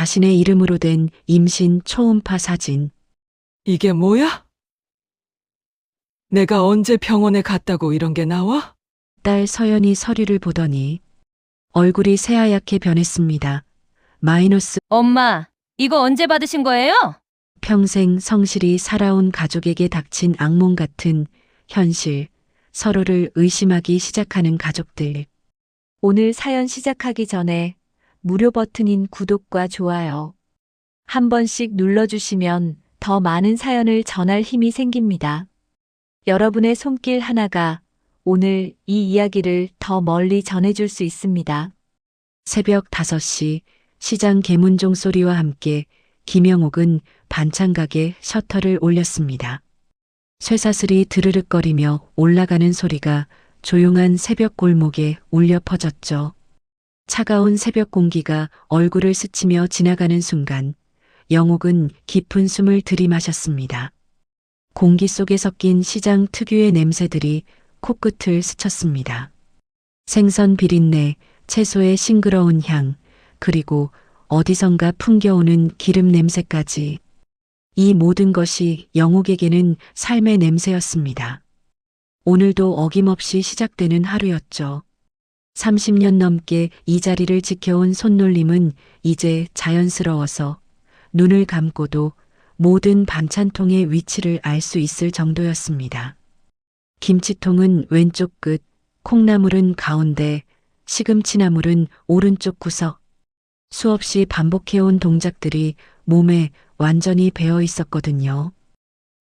자신의 이름으로 된 임신 초음파 사진. 이게 뭐야? 내가 언제 병원에 갔다고 이런 게 나와? 딸 서연이 서류를 보더니 얼굴이 새하얗게 변했습니다. 마이너스. 엄마, 이거 언제 받으신 거예요? 평생 성실히 살아온 가족에게 닥친 악몽 같은 현실. 서로를 의심하기 시작하는 가족들. 오늘 사연 시작하기 전에 무료 버튼인 구독과 좋아요 한 번씩 눌러주시면 더 많은 사연을 전할 힘이 생깁니다. 여러분의 손길 하나가 오늘 이 이야기를 더 멀리 전해줄 수 있습니다. 새벽 5시 시장 개문종 소리와 함께 김영옥은 반찬 가게 셔터를 올렸습니다. 쇠사슬이 드르륵거리며 올라가는 소리가 조용한 새벽 골목에 울려 퍼졌죠. 차가운 새벽 공기가 얼굴을 스치며 지나가는 순간 영옥은 깊은 숨을 들이마셨습니다. 공기 속에 섞인 시장 특유의 냄새들이 코끝을 스쳤습니다. 생선 비린내, 채소의 싱그러운 향, 그리고 어디선가 풍겨오는 기름 냄새까지. 이 모든 것이 영옥에게는 삶의 냄새였습니다. 오늘도 어김없이 시작되는 하루였죠. 30년 넘게 이 자리를 지켜온 손놀림은 이제 자연스러워서 눈을 감고도 모든 반찬통의 위치를 알 수 있을 정도였습니다. 김치통은 왼쪽 끝, 콩나물은 가운데, 시금치나물은 오른쪽 구석. 수없이 반복해온 동작들이 몸에 완전히 배어 있었거든요.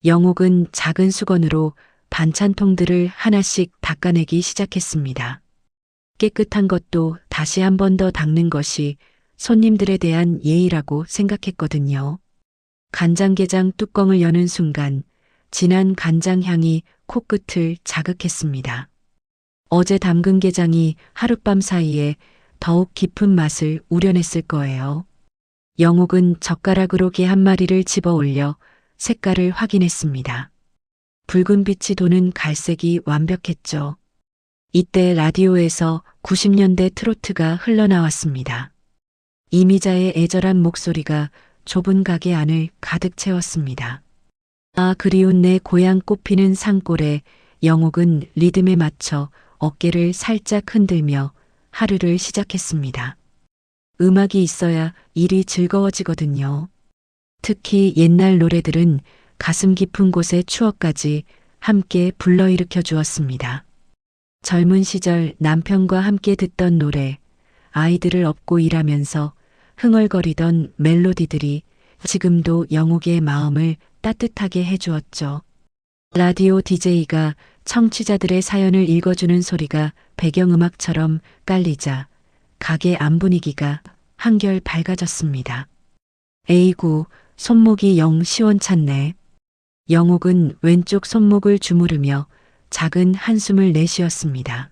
영옥은 작은 수건으로 반찬통들을 하나씩 닦아내기 시작했습니다. 깨끗한 것도 다시 한 번 더 닦는 것이 손님들에 대한 예의라고 생각했거든요. 간장게장 뚜껑을 여는 순간 진한 간장 향이 코끝을 자극했습니다. 어제 담근 게장이 하룻밤 사이에 더욱 깊은 맛을 우려냈을 거예요. 영옥은 젓가락으로 게 한 마리를 집어 올려 색깔을 확인했습니다. 붉은 빛이 도는 갈색이 완벽했죠. 이때 라디오에서 90년대 트로트가 흘러나왔습니다. 이미자의 애절한 목소리가 좁은 가게 안을 가득 채웠습니다. 아, 그리운 내 고향 꽃피는 산골에 영옥은 리듬에 맞춰 어깨를 살짝 흔들며 하루를 시작했습니다. 음악이 있어야 일이 즐거워지거든요. 특히 옛날 노래들은 가슴 깊은 곳의 추억까지 함께 불러일으켜 주었습니다. 젊은 시절 남편과 함께 듣던 노래, 아이들을 업고 일하면서 흥얼거리던 멜로디들이 지금도 영옥의 마음을 따뜻하게 해주었죠. 라디오 DJ가 청취자들의 사연을 읽어주는 소리가 배경음악처럼 깔리자 가게 안 분위기가 한결 밝아졌습니다. 에이구, 손목이 영 시원찮네. 영옥은 왼쪽 손목을 주무르며 작은 한숨을 내쉬었습니다.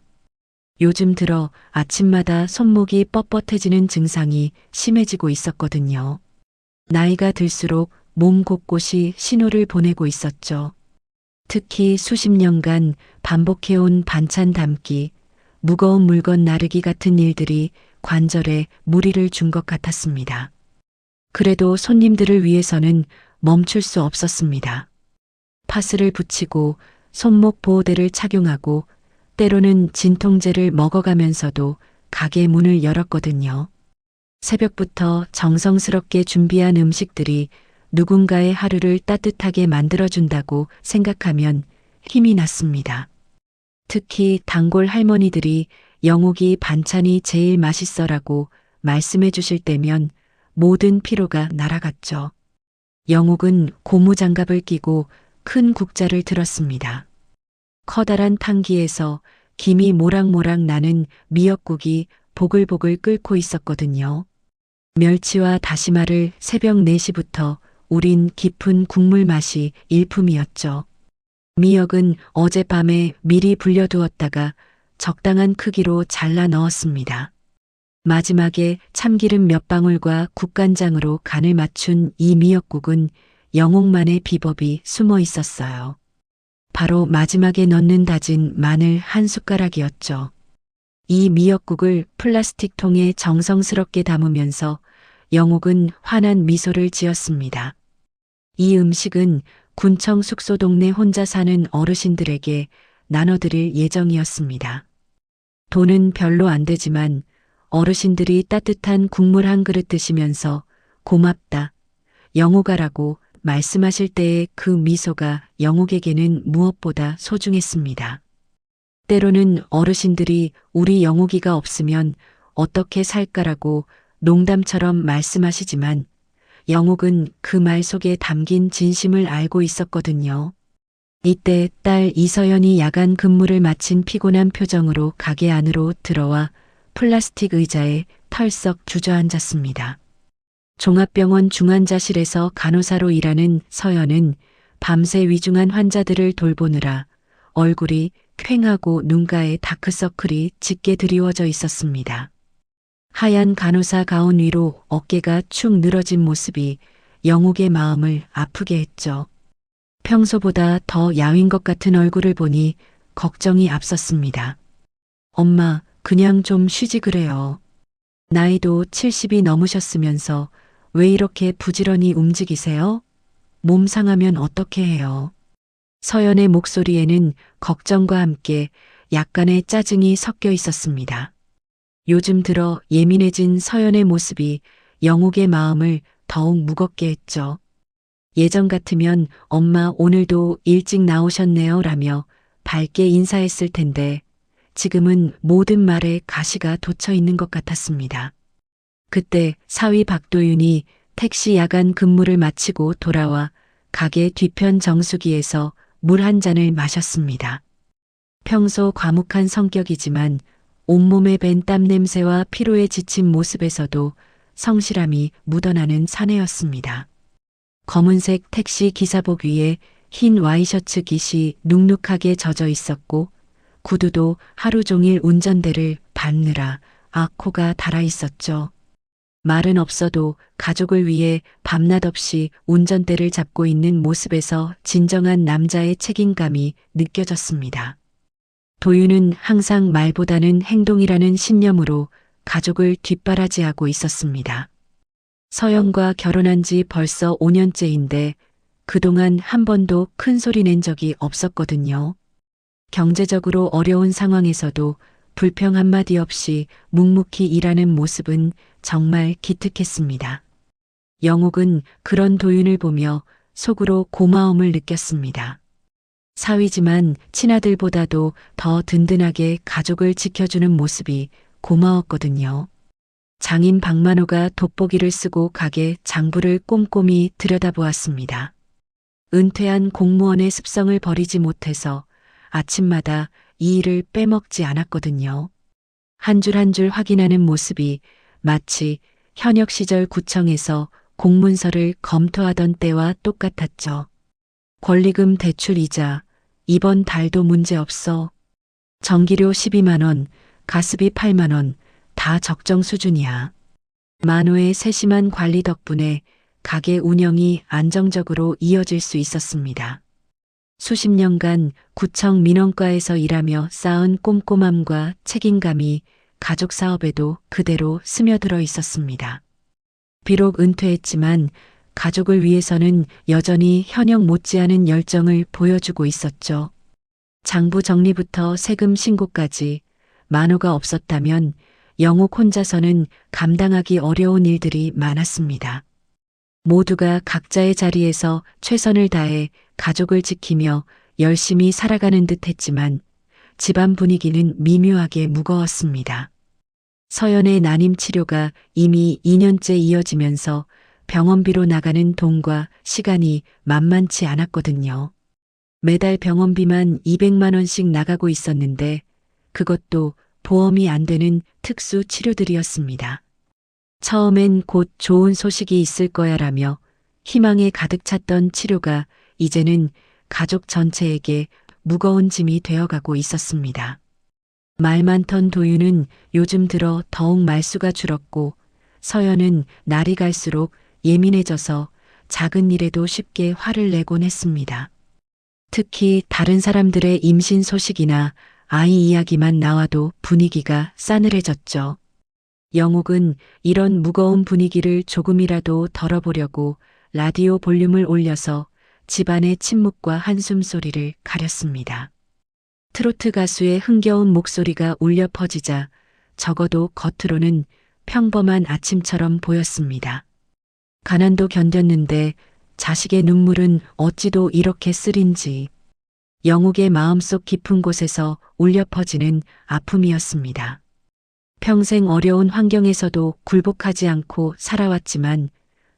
요즘 들어 아침마다 손목이 뻣뻣해지는 증상이 심해지고 있었거든요. 나이가 들수록 몸 곳곳이 신호를 보내고 있었죠. 특히 수십 년간 반복해온 반찬 담기, 무거운 물건 나르기 같은 일들이 관절에 무리를 준 것 같았습니다. 그래도 손님들을 위해서는 멈출 수 없었습니다. 파스를 붙이고 손목 보호대를 착용하고 때로는 진통제를 먹어가면서도 가게 문을 열었거든요. 새벽부터 정성스럽게 준비한 음식들이 누군가의 하루를 따뜻하게 만들어준다고 생각하면 힘이 났습니다. 특히 단골 할머니들이 영옥이 반찬이 제일 맛있어라고 말씀해 주실 때면 모든 피로가 날아갔죠. 영옥은 고무장갑을 끼고 큰 국자를 들었습니다. 커다란 탕기에서 김이 모락모락 나는 미역국이 보글보글 끓고 있었거든요. 멸치와 다시마를 새벽 4시부터 우린 깊은 국물 맛이 일품이었죠. 미역은 어젯밤에 미리 불려두었다가 적당한 크기로 잘라 넣었습니다. 마지막에 참기름 몇 방울과 국간장으로 간을 맞춘 이 미역국은 영옥만의 비법이 숨어 있었어요. 바로 마지막에 넣는 다진 마늘 한 숟가락이었죠. 이 미역국을 플라스틱 통에 정성스럽게 담으면서 영옥은 환한 미소를 지었습니다. 이 음식은 군청 숙소 동네 혼자 사는 어르신들에게 나눠드릴 예정이었습니다. 돈은 별로 안 되지만 어르신들이 따뜻한 국물 한 그릇 드시면서 고맙다, 영옥아라고 말씀하실 때의 그 미소가 영옥에게는 무엇보다 소중했습니다. 때로는 어르신들이 우리 영옥이가 없으면 어떻게 살까라고 농담처럼 말씀하시지만 영옥은 그 말 속에 담긴 진심을 알고 있었거든요. 이때 딸 이서연이 야간 근무를 마친 피곤한 표정으로 가게 안으로 들어와 플라스틱 의자에 털썩 주저앉았습니다. 종합병원 중환자실에서 간호사로 일하는 서연은 밤새 위중한 환자들을 돌보느라 얼굴이 퀭하고 눈가에 다크서클이 짙게 드리워져 있었습니다. 하얀 간호사 가운 위로 어깨가 축 늘어진 모습이 영옥의 마음을 아프게 했죠. 평소보다 더 야윈 것 같은 얼굴을 보니 걱정이 앞섰습니다. 엄마, 그냥 좀 쉬지 그래요. 나이도 70이 넘으셨으면서 왜 이렇게 부지런히 움직이세요? 몸 상하면 어떻게 해요? 서연의 목소리에는 걱정과 함께 약간의 짜증이 섞여 있었습니다. 요즘 들어 예민해진 서연의 모습이 영옥의 마음을 더욱 무겁게 했죠. 예전 같으면 엄마 오늘도 일찍 나오셨네요 라며 밝게 인사했을 텐데 지금은 모든 말에 가시가 돋쳐 있는 것 같았습니다. 그때 사위 박도윤이 택시 야간 근무를 마치고 돌아와 가게 뒤편 정수기에서 물 한 잔을 마셨습니다. 평소 과묵한 성격이지만 온몸에 밴 땀 냄새와 피로에 지친 모습에서도 성실함이 묻어나는 사내였습니다. 검은색 택시 기사복 위에 흰 와이셔츠 깃이 눅눅하게 젖어 있었고 구두도 하루 종일 운전대를 밟느라 코가 달아 있었죠. 말은 없어도 가족을 위해 밤낮 없이 운전대를 잡고 있는 모습에서 진정한 남자의 책임감이 느껴졌습니다. 도윤은 항상 말보다는 행동이라는 신념으로 가족을 뒷바라지하고 있었습니다. 서연과 결혼한 지 벌써 5년째인데 그동안 한 번도 큰 소리 낸 적이 없었거든요. 경제적으로 어려운 상황에서도 불평 한마디 없이 묵묵히 일하는 모습은 정말 기특했습니다. 영옥은 그런 도윤을 보며 속으로 고마움을 느꼈습니다. 사위지만 친아들보다도 더 든든하게 가족을 지켜주는 모습이 고마웠거든요. 장인 박만호가 돋보기를 쓰고 가게 장부를 꼼꼼히 들여다보았습니다. 은퇴한 공무원의 습성을 버리지 못해서 아침마다 이 일을 빼먹지 않았거든요. 한 줄 한 줄 확인하는 모습이 마치 현역 시절 구청에서 공문서를 검토하던 때와 똑같았죠. 권리금 대출 이자, 이번 달도 문제 없어. 전기료 12만 원, 가스비 8만 원, 다 적정 수준이야. 만호의 세심한 관리 덕분에 가게 운영이 안정적으로 이어질 수 있었습니다. 수십 년간 구청 민원과에서 일하며 쌓은 꼼꼼함과 책임감이 가족 사업에도 그대로 스며들어 있었습니다. 비록 은퇴했지만 가족을 위해서는 여전히 현역 못지않은 열정을 보여주고 있었죠. 장부 정리부터 세금 신고까지 만호가 없었다면 영옥 혼자서는 감당하기 어려운 일들이 많았습니다. 모두가 각자의 자리에서 최선을 다해 가족을 지키며 열심히 살아가는 듯 했지만 집안 분위기는 미묘하게 무거웠습니다. 서연의 난임 치료가 이미 2년째 이어지면서 병원비로 나가는 돈과 시간이 만만치 않았거든요. 매달 병원비만 200만 원씩 나가고 있었는데 그것도 보험이 안 되는 특수 치료들이었습니다. 처음엔 곧 좋은 소식이 있을 거야라며 희망에 가득 찼던 치료가 이제는 가족 전체에게 무거운 짐이 되어가고 있었습니다. 말 많던 도윤은 요즘 들어 더욱 말수가 줄었고 서연은 날이 갈수록 예민해져서 작은 일에도 쉽게 화를 내곤 했습니다. 특히 다른 사람들의 임신 소식이나 아이 이야기만 나와도 분위기가 싸늘해졌죠. 영옥은 이런 무거운 분위기를 조금이라도 덜어보려고 라디오 볼륨을 올려서 집안의 침묵과 한숨 소리를 가렸습니다. 트로트 가수의 흥겨운 목소리가 울려 퍼지자 적어도 겉으로는 평범한 아침처럼 보였습니다. 가난도 견뎠는데 자식의 눈물은 어찌도 이렇게 쓰린지 영옥의 마음속 깊은 곳에서 울려 퍼지는 아픔이었습니다. 평생 어려운 환경에서도 굴복하지 않고 살아왔지만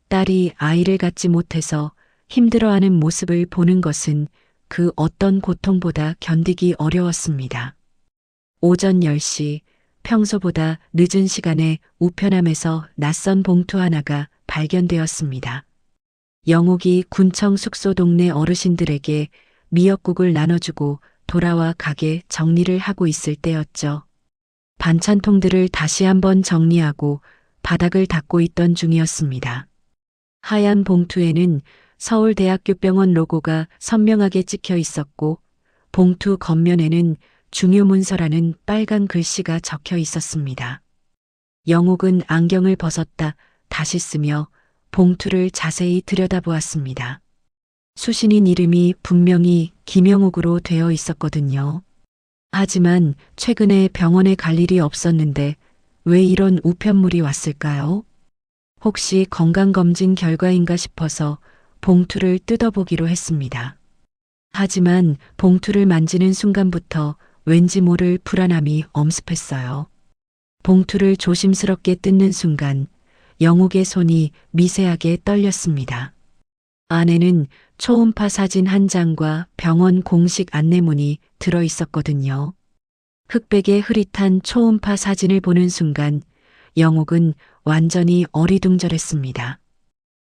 딸이 아이를 갖지 못해서 힘들어하는 모습을 보는 것은 그 어떤 고통보다 견디기 어려웠습니다. 오전 10시 평소보다 늦은 시간에 우편함에서 낯선 봉투 하나가 발견되었습니다. 영옥이 군청 숙소 동네 어르신들에게 미역국을 나눠주고 돌아와 가게 정리를 하고 있을 때였죠. 반찬통들을 다시 한번 정리하고 바닥을 닦고 있던 중이었습니다. 하얀 봉투에는 서울대학교병원 로고가 선명하게 찍혀 있었고 봉투 겉면에는 중요 문서라는 빨간 글씨가 적혀 있었습니다. 영옥은 안경을 벗었다 다시 쓰며 봉투를 자세히 들여다보았습니다. 수신인 이름이 분명히 김영옥으로 되어 있었거든요. 하지만 최근에 병원에 갈 일이 없었는데 왜 이런 우편물이 왔을까요? 혹시 건강검진 결과인가 싶어서 봉투를 뜯어보기로 했습니다. 하지만 봉투를 만지는 순간부터 왠지 모를 불안함이 엄습했어요. 봉투를 조심스럽게 뜯는 순간 영옥의 손이 미세하게 떨렸습니다. 안에는 초음파 사진 한 장과 병원 공식 안내문이 들어 있었거든요. 흑백의 흐릿한 초음파 사진을 보는 순간 영옥은 완전히 어리둥절했습니다.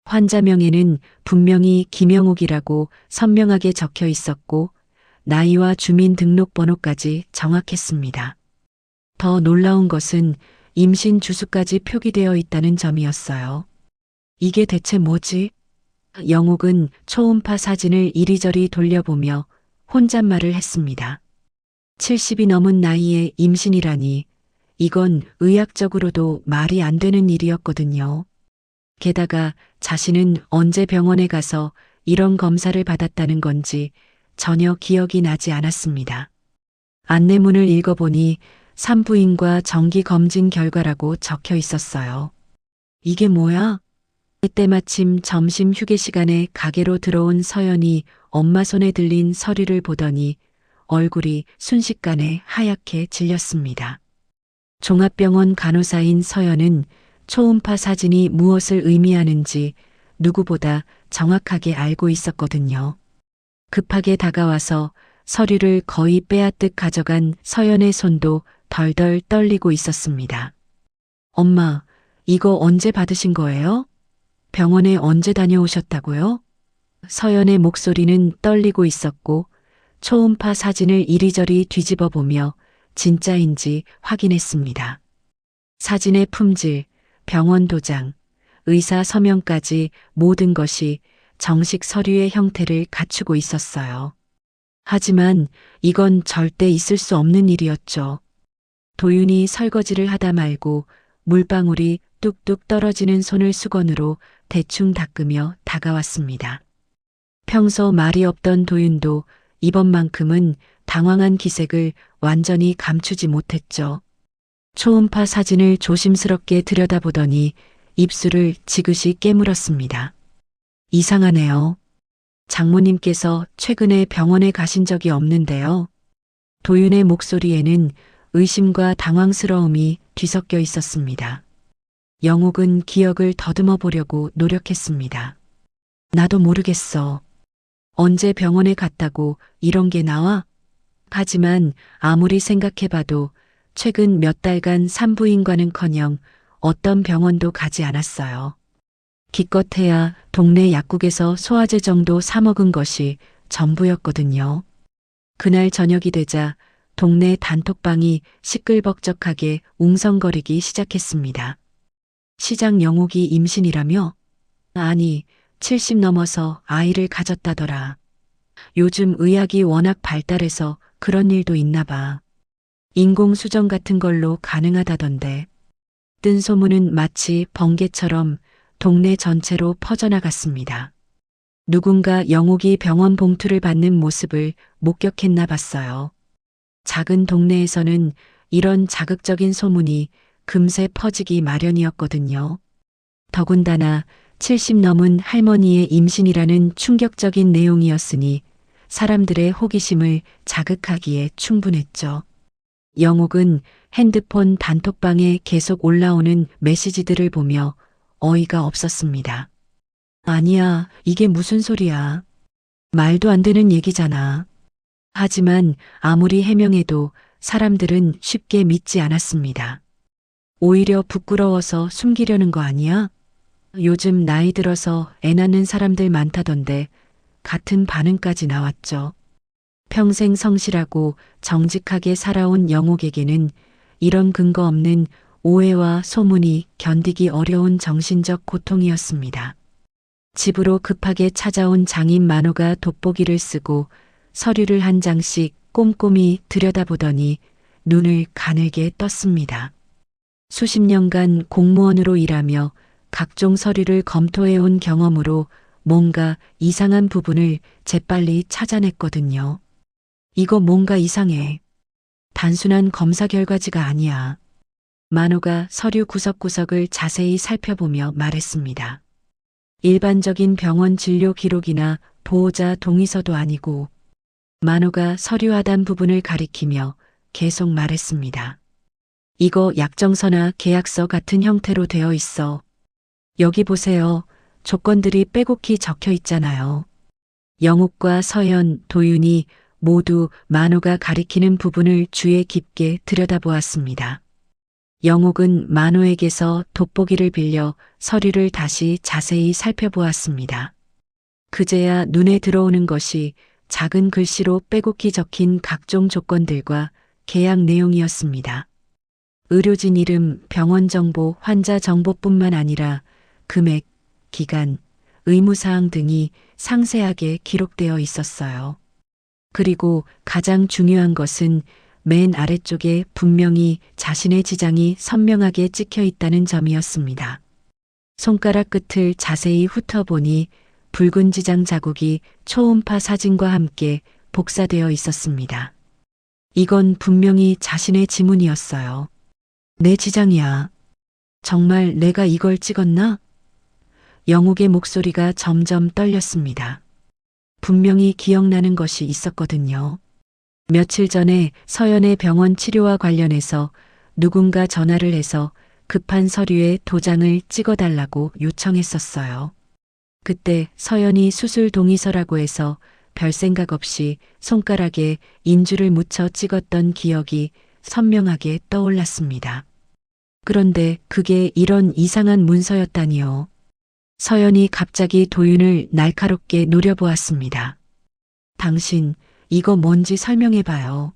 환자명에는 분명히 김영옥이라고 선명하게 적혀 있었고 나이와 주민등록번호까지 정확했습니다. 더 놀라운 것은 임신 주수까지 표기되어 있다는 점이었어요. 이게 대체 뭐지? 영옥은 초음파 사진을 이리저리 돌려보며 혼잣말을 했습니다. 70이 넘은 나이에 임신이라니 이건 의학적으로도 말이 안 되는 일이었거든요. 게다가 자신은 언제 병원에 가서 이런 검사를 받았다는 건지 전혀 기억이 나지 않았습니다. 안내문을 읽어보니 산부인과 정기검진 결과라고 적혀 있었어요. 이게 뭐야? 그때 마침 점심 휴게 시간에 가게로 들어온 서연이 엄마 손에 들린 서류를 보더니 얼굴이 순식간에 하얗게 질렸습니다. 종합병원 간호사인 서연은 초음파 사진이 무엇을 의미하는지 누구보다 정확하게 알고 있었거든요. 급하게 다가와서 서류를 거의 빼앗듯 가져간 서연의 손도 덜덜 떨리고 있었습니다. 엄마, 이거 언제 받으신 거예요? 병원에 언제 다녀오셨다고요? 서연의 목소리는 떨리고 있었고 초음파 사진을 이리저리 뒤집어 보며 진짜인지 확인했습니다. 사진의 품질, 병원 도장, 의사 서명까지 모든 것이 정식 서류의 형태를 갖추고 있었어요. 하지만 이건 절대 있을 수 없는 일이었죠. 도윤이 설거지를 하다 말고 물방울이 뚝뚝 떨어지는 손을 수건으로 대충 닦으며 다가왔습니다. 평소 말이 없던 도윤도 이번만큼은 당황한 기색을 완전히 감추지 못했죠. 초음파 사진을 조심스럽게 들여다보더니 입술을 지그시 깨물었습니다. 이상하네요. 장모님께서 최근에 병원에 가신 적이 없는데요. 도윤의 목소리에는 의심과 당황스러움이 뒤섞여 있었습니다. 영옥은 기억을 더듬어 보려고 노력했습니다. 나도 모르겠어. 언제 병원에 갔다고 이런 게 나와? 하지만 아무리 생각해봐도 최근 몇 달간 산부인과는커녕 어떤 병원도 가지 않았어요. 기껏해야 동네 약국에서 소화제 정도 사 먹은 것이 전부였거든요. 그날 저녁이 되자 동네 단톡방이 시끌벅적하게 웅성거리기 시작했습니다. 시장 영옥이 임신이라며? 아니, 70 넘어서 아이를 가졌다더라. 요즘 의학이 워낙 발달해서 그런 일도 있나 봐. 인공수정 같은 걸로 가능하다던데. 뜬 소문은 마치 번개처럼 동네 전체로 퍼져나갔습니다. 누군가 영옥이 병원 봉투를 받는 모습을 목격했나 봤어요. 작은 동네에서는 이런 자극적인 소문이 금세 퍼지기 마련이었거든요. 더군다나 70 넘은 할머니의 임신이라는 충격적인 내용이었으니 사람들의 호기심을 자극하기에 충분했죠. 영옥은 핸드폰 단톡방에 계속 올라오는 메시지들을 보며 어이가 없었습니다. 아니야, 이게 무슨 소리야. 말도 안 되는 얘기잖아. 하지만 아무리 해명해도 사람들은 쉽게 믿지 않았습니다. 오히려 부끄러워서 숨기려는 거 아니야? 요즘 나이 들어서 애 낳는 사람들 많다던데 같은 반응까지 나왔죠. 평생 성실하고 정직하게 살아온 영옥에게는 이런 근거 없는 오해와 소문이 견디기 어려운 정신적 고통이었습니다. 집으로 급하게 찾아온 장인 만호가 돋보기를 쓰고 서류를 한 장씩 꼼꼼히 들여다보더니 눈을 가늘게 떴습니다. 수십 년간 공무원으로 일하며 각종 서류를 검토해온 경험으로 뭔가 이상한 부분을 재빨리 찾아냈거든요. 이거 뭔가 이상해. 단순한 검사 결과지가 아니야. 만호가 서류 구석구석을 자세히 살펴보며 말했습니다. 일반적인 병원 진료 기록이나 보호자 동의서도 아니고 만호가 서류 하단 부분을 가리키며 계속 말했습니다. 이거 약정서나 계약서 같은 형태로 되어 있어. 여기 보세요. 조건들이 빼곡히 적혀 있잖아요. 영옥과 서연, 도윤이 모두 만호가 가리키는 부분을 주의 깊게 들여다보았습니다. 영옥은 만호에게서 돋보기를 빌려 서류를 다시 자세히 살펴보았습니다. 그제야 눈에 들어오는 것이 작은 글씨로 빼곡히 적힌 각종 조건들과 계약 내용이었습니다. 의료진 이름, 병원 정보, 환자 정보뿐만 아니라 금액, 기간, 의무사항 등이 상세하게 기록되어 있었어요. 그리고 가장 중요한 것은 맨 아래쪽에 분명히 자신의 지장이 선명하게 찍혀 있다는 점이었습니다. 손가락 끝을 자세히 훑어보니 붉은 지장 자국이 초음파 사진과 함께 복사되어 있었습니다. 이건 분명히 자신의 지문이었어요. 내 지장이야. 정말 내가 이걸 찍었나? 영옥의 목소리가 점점 떨렸습니다. 분명히 기억나는 것이 있었거든요. 며칠 전에 서연의 병원 치료와 관련해서 누군가 전화를 해서 급한 서류에 도장을 찍어달라고 요청했었어요. 그때 서연이 수술 동의서라고 해서 별 생각 없이 손가락에 인주를 묻혀 찍었던 기억이 선명하게 떠올랐습니다. 그런데 그게 이런 이상한 문서였다니요. 서연이 갑자기 도윤을 날카롭게 노려보았습니다. 당신, 이거 뭔지 설명해봐요.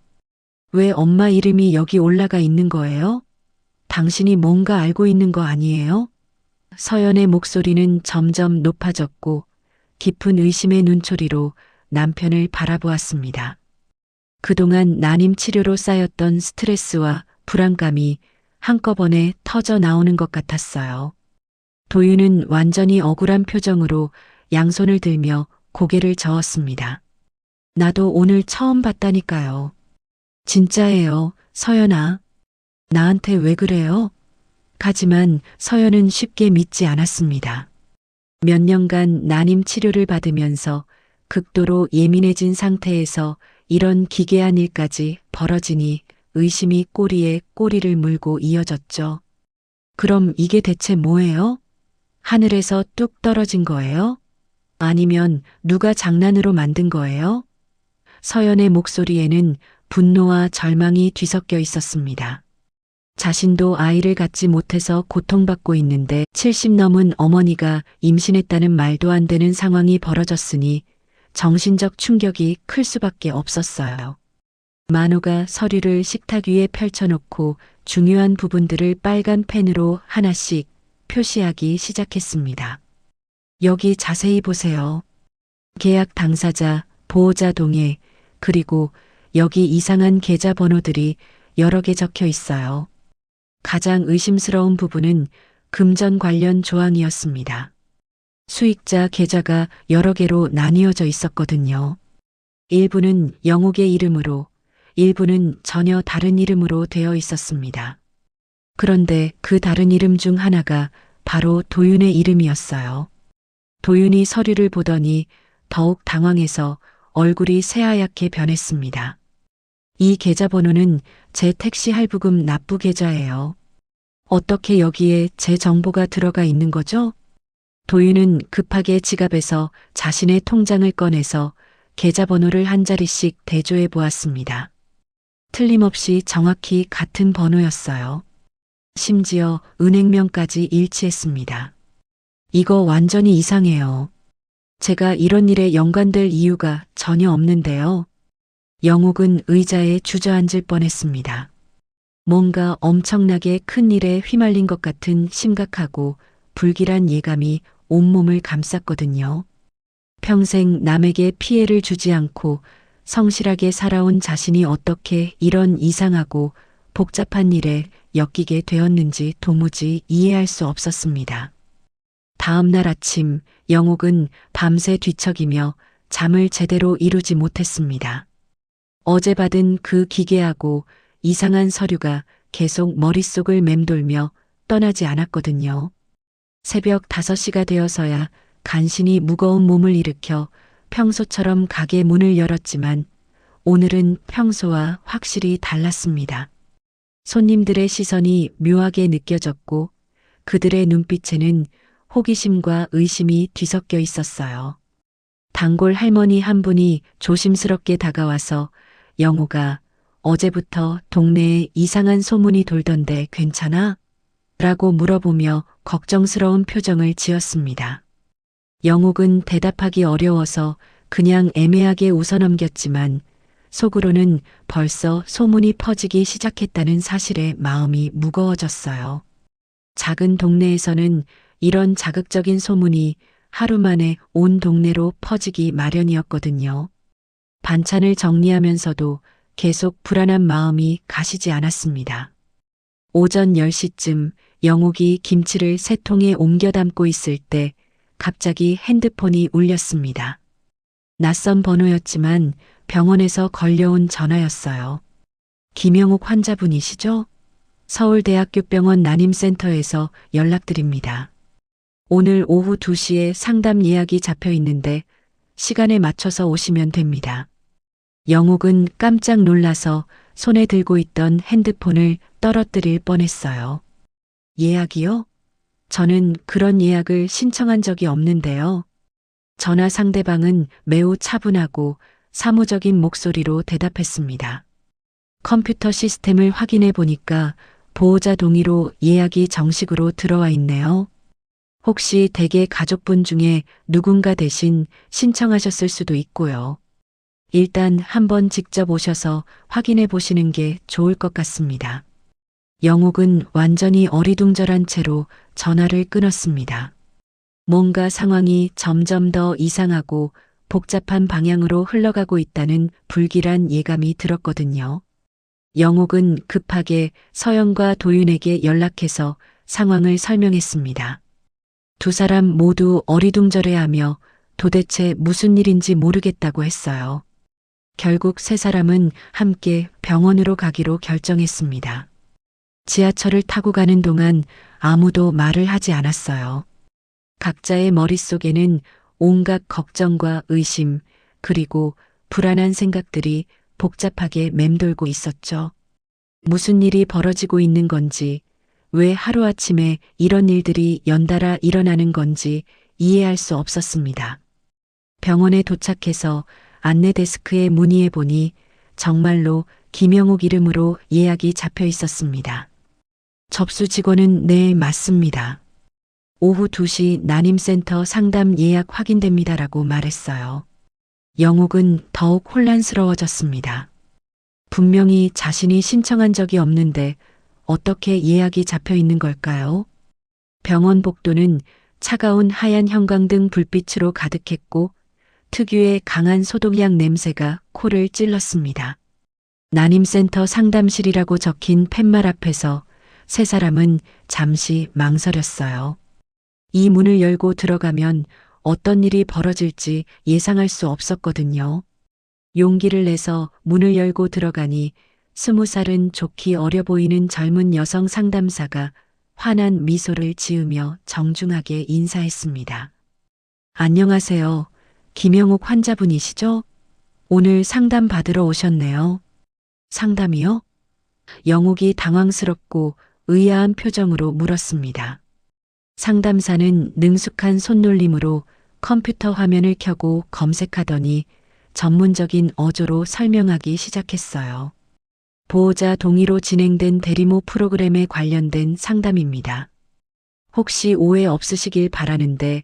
왜 엄마 이름이 여기 올라가 있는 거예요? 당신이 뭔가 알고 있는 거 아니에요? 서연의 목소리는 점점 높아졌고 깊은 의심의 눈초리로 남편을 바라보았습니다. 그동안 난임 치료로 쌓였던 스트레스와 불안감이 한꺼번에 터져 나오는 것 같았어요. 도윤은 완전히 억울한 표정으로 양손을 들며 고개를 저었습니다. 나도 오늘 처음 봤다니까요. 진짜예요, 서연아. 나한테 왜 그래요? 하지만 서연은 쉽게 믿지 않았습니다. 몇 년간 난임 치료를 받으면서 극도로 예민해진 상태에서 이런 기괴한 일까지 벌어지니 의심이 꼬리에 꼬리를 물고 이어졌죠. 그럼 이게 대체 뭐예요? 하늘에서 뚝 떨어진 거예요? 아니면 누가 장난으로 만든 거예요? 서연의 목소리에는 분노와 절망이 뒤섞여 있었습니다. 자신도 아이를 갖지 못해서 고통받고 있는데 70 넘은 어머니가 임신했다는 말도 안 되는 상황이 벌어졌으니 정신적 충격이 클 수밖에 없었어요. 만호가 서류를 식탁 위에 펼쳐놓고 중요한 부분들을 빨간 펜으로 하나씩 표시하기 시작했습니다. 여기 자세히 보세요. 계약 당사자, 보호자 동의, 그리고 여기 이상한 계좌 번호들이 여러 개 적혀 있어요. 가장 의심스러운 부분은 금전 관련 조항이었습니다. 수익자 계좌가 여러 개로 나뉘어져 있었거든요. 일부는 영옥의 이름으로, 일부는 전혀 다른 이름으로 되어 있었습니다. 그런데 그 다른 이름 중 하나가 바로 도윤의 이름이었어요. 도윤이 서류를 보더니 더욱 당황해서 얼굴이 새하얗게 변했습니다. 이 계좌번호는 제 택시 할부금 납부 계좌예요. 어떻게 여기에 제 정보가 들어가 있는 거죠? 도윤은 급하게 지갑에서 자신의 통장을 꺼내서 계좌번호를 한 자리씩 대조해 보았습니다. 틀림없이 정확히 같은 번호였어요. 심지어 은행명까지 일치했습니다. 이거 완전히 이상해요. 제가 이런 일에 연관될 이유가 전혀 없는데요. 영옥은 의자에 주저앉을 뻔했습니다. 뭔가 엄청나게 큰 일에 휘말린 것 같은 심각하고 불길한 예감이 온몸을 감쌌거든요. 평생 남에게 피해를 주지 않고 성실하게 살아온 자신이 어떻게 이런 이상하고 복잡한 일에 엮이게 되었는지 도무지 이해할 수 없었습니다. 다음 날 아침 영옥은 밤새 뒤척이며 잠을 제대로 이루지 못했습니다. 어제 받은 그 기괴하고 이상한 서류가 계속 머릿속을 맴돌며 떠나지 않았거든요. 새벽 5시가 되어서야 간신히 무거운 몸을 일으켜 평소처럼 가게 문을 열었지만 오늘은 평소와 확실히 달랐습니다. 손님들의 시선이 묘하게 느껴졌고 그들의 눈빛에는 호기심과 의심이 뒤섞여 있었어요. 단골 할머니 한 분이 조심스럽게 다가와서 영호가 어제부터 동네에 이상한 소문이 돌던데 괜찮아? 라고 물어보며 걱정스러운 표정을 지었습니다. 영옥은 대답하기 어려워서 그냥 애매하게 웃어넘겼지만 속으로는 벌써 소문이 퍼지기 시작했다는 사실에 마음이 무거워졌어요. 작은 동네에서는 이런 자극적인 소문이 하루 만에 온 동네로 퍼지기 마련이었거든요. 반찬을 정리하면서도 계속 불안한 마음이 가시지 않았습니다. 오전 10시쯤 영옥이 김치를 세 통에 옮겨 담고 있을 때 갑자기 핸드폰이 울렸습니다. 낯선 번호였지만 병원에서 걸려온 전화였어요. 김영옥 환자분이시죠? 서울대학교병원 난임센터에서 연락드립니다. 오늘 오후 2시에 상담 예약이 잡혀 있는데 시간에 맞춰서 오시면 됩니다. 영옥은 깜짝 놀라서 손에 들고 있던 핸드폰을 떨어뜨릴 뻔했어요. 예약이요? 저는 그런 예약을 신청한 적이 없는데요. 전화 상대방은 매우 차분하고 사무적인 목소리로 대답했습니다. 컴퓨터 시스템을 확인해 보니까 보호자 동의로 예약이 정식으로 들어와 있네요. 혹시 댁의 가족분 중에 누군가 대신 신청하셨을 수도 있고요. 일단 한번 직접 오셔서 확인해 보시는 게 좋을 것 같습니다. 영옥은 완전히 어리둥절한 채로 전화를 끊었습니다. 뭔가 상황이 점점 더 이상하고 복잡한 방향으로 흘러가고 있다는 불길한 예감이 들었거든요. 영옥은 급하게 서영과 도윤에게 연락해서 상황을 설명했습니다. 두 사람 모두 어리둥절해하며 도대체 무슨 일인지 모르겠다고 했어요. 결국 세 사람은 함께 병원으로 가기로 결정했습니다. 지하철을 타고 가는 동안 아무도 말을 하지 않았어요. 각자의 머릿속에는 온갖 걱정과 의심, 그리고 불안한 생각들이 복잡하게 맴돌고 있었죠. 무슨 일이 벌어지고 있는 건지, 왜 하루아침에 이런 일들이 연달아 일어나는 건지 이해할 수 없었습니다. 병원에 도착해서 안내 데스크에 문의해 보니 정말로 김영옥 이름으로 예약이 잡혀 있었습니다. 접수 직원은 네, 맞습니다. 오후 2시 난임센터 상담 예약 확인됩니다라고 말했어요. 영옥은 더욱 혼란스러워졌습니다. 분명히 자신이 신청한 적이 없는데 어떻게 예약이 잡혀 있는 걸까요? 병원 복도는 차가운 하얀 형광등 불빛으로 가득했고 특유의 강한 소독약 냄새가 코를 찔렀습니다. 난임센터 상담실이라고 적힌 팻말 앞에서 세 사람은 잠시 망설였어요. 이 문을 열고 들어가면 어떤 일이 벌어질지 예상할 수 없었거든요. 용기를 내서 문을 열고 들어가니 20살은 좋기 어려 보이는 젊은 여성 상담사가 환한 미소를 지으며 정중하게 인사했습니다. 안녕하세요. 김영옥 환자분이시죠? 오늘 상담 받으러 오셨네요. 상담이요? 영옥이 당황스럽고 의아한 표정으로 물었습니다. 상담사는 능숙한 손놀림으로 컴퓨터 화면을 켜고 검색하더니 전문적인 어조로 설명하기 시작했어요. 보호자 동의로 진행된 대리모 프로그램에 관련된 상담입니다. 혹시 오해 없으시길 바라는데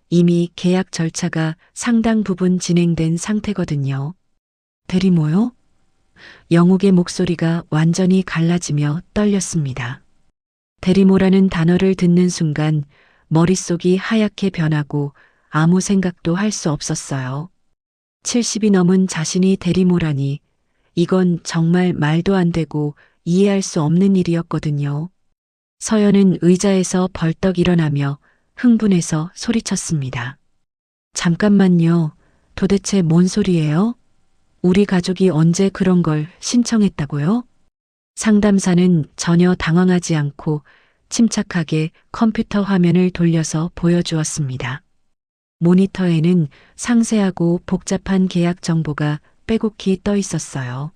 이미 계약 절차가 상당 부분 진행된 상태거든요. 대리모요? 영옥의 목소리가 완전히 갈라지며 떨렸습니다. 대리모라는 단어를 듣는 순간 머릿속이 하얗게 변하고 아무 생각도 할 수 없었어요. 70이 넘은 자신이 대리모라니 이건 정말 말도 안 되고 이해할 수 없는 일이었거든요. 서연은 의자에서 벌떡 일어나며 흥분해서 소리쳤습니다. 잠깐만요. 도대체 뭔 소리예요? 우리 가족이 언제 그런 걸 신청했다고요? 상담사는 전혀 당황하지 않고 침착하게 컴퓨터 화면을 돌려서 보여주었습니다. 모니터에는 상세하고 복잡한 계약 정보가 빼곡히 떠 있었어요.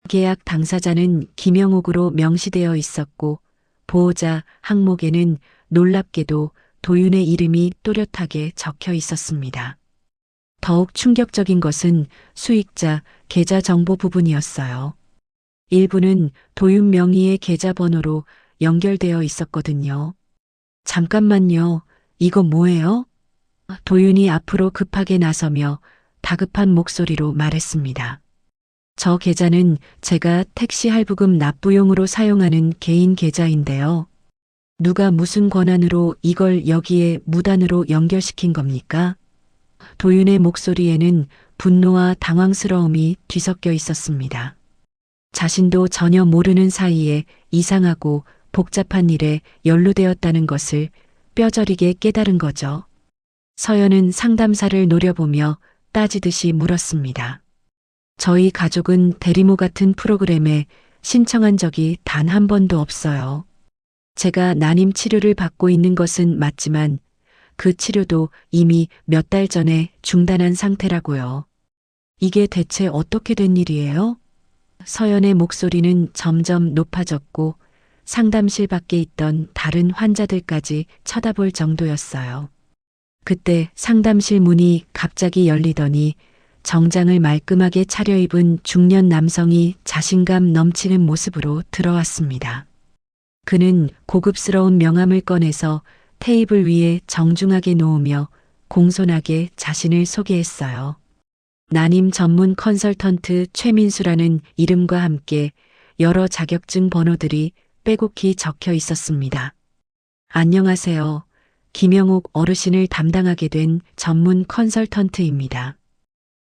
계약 당사자는 김영옥으로 명시되어 있었고 보호자 항목에는 놀랍게도 도윤의 이름이 또렷하게 적혀 있었습니다. 더욱 충격적인 것은 수익자 계좌 정보 부분이었어요. 일부는 도윤 명의의 계좌번호로 연결되어 있었거든요. 잠깐만요. 이거 뭐예요? 도윤이 앞으로 급하게 나서며 다급한 목소리로 말했습니다. 저 계좌는 제가 택시 할부금 납부용으로 사용하는 개인 계좌인데요. 누가 무슨 권한으로 이걸 여기에 무단으로 연결시킨 겁니까? 도윤의 목소리에는 분노와 당황스러움이 뒤섞여 있었습니다. 자신도 전혀 모르는 사이에 이상하고 복잡한 일에 연루되었다는 것을 뼈저리게 깨달은 거죠. 서연은 상담사를 노려보며 따지듯이 물었습니다. 저희 가족은 대리모 같은 프로그램에 신청한 적이 단 한 번도 없어요. 제가 난임 치료를 받고 있는 것은 맞지만 그 치료도 이미 몇 달 전에 중단한 상태라고요. 이게 대체 어떻게 된 일이에요? 서연의 목소리는 점점 높아졌고 상담실 밖에 있던 다른 환자들까지 쳐다볼 정도였어요. 그때 상담실 문이 갑자기 열리더니 정장을 말끔하게 차려입은 중년 남성이 자신감 넘치는 모습으로 들어왔습니다. 그는 고급스러운 명함을 꺼내서 테이블 위에 정중하게 놓으며 공손하게 자신을 소개했어요. 난임 전문 컨설턴트 최민수라는 이름과 함께 여러 자격증 번호들이 빼곡히 적혀 있었습니다. 안녕하세요. 김영옥 어르신을 담당하게 된 전문 컨설턴트입니다.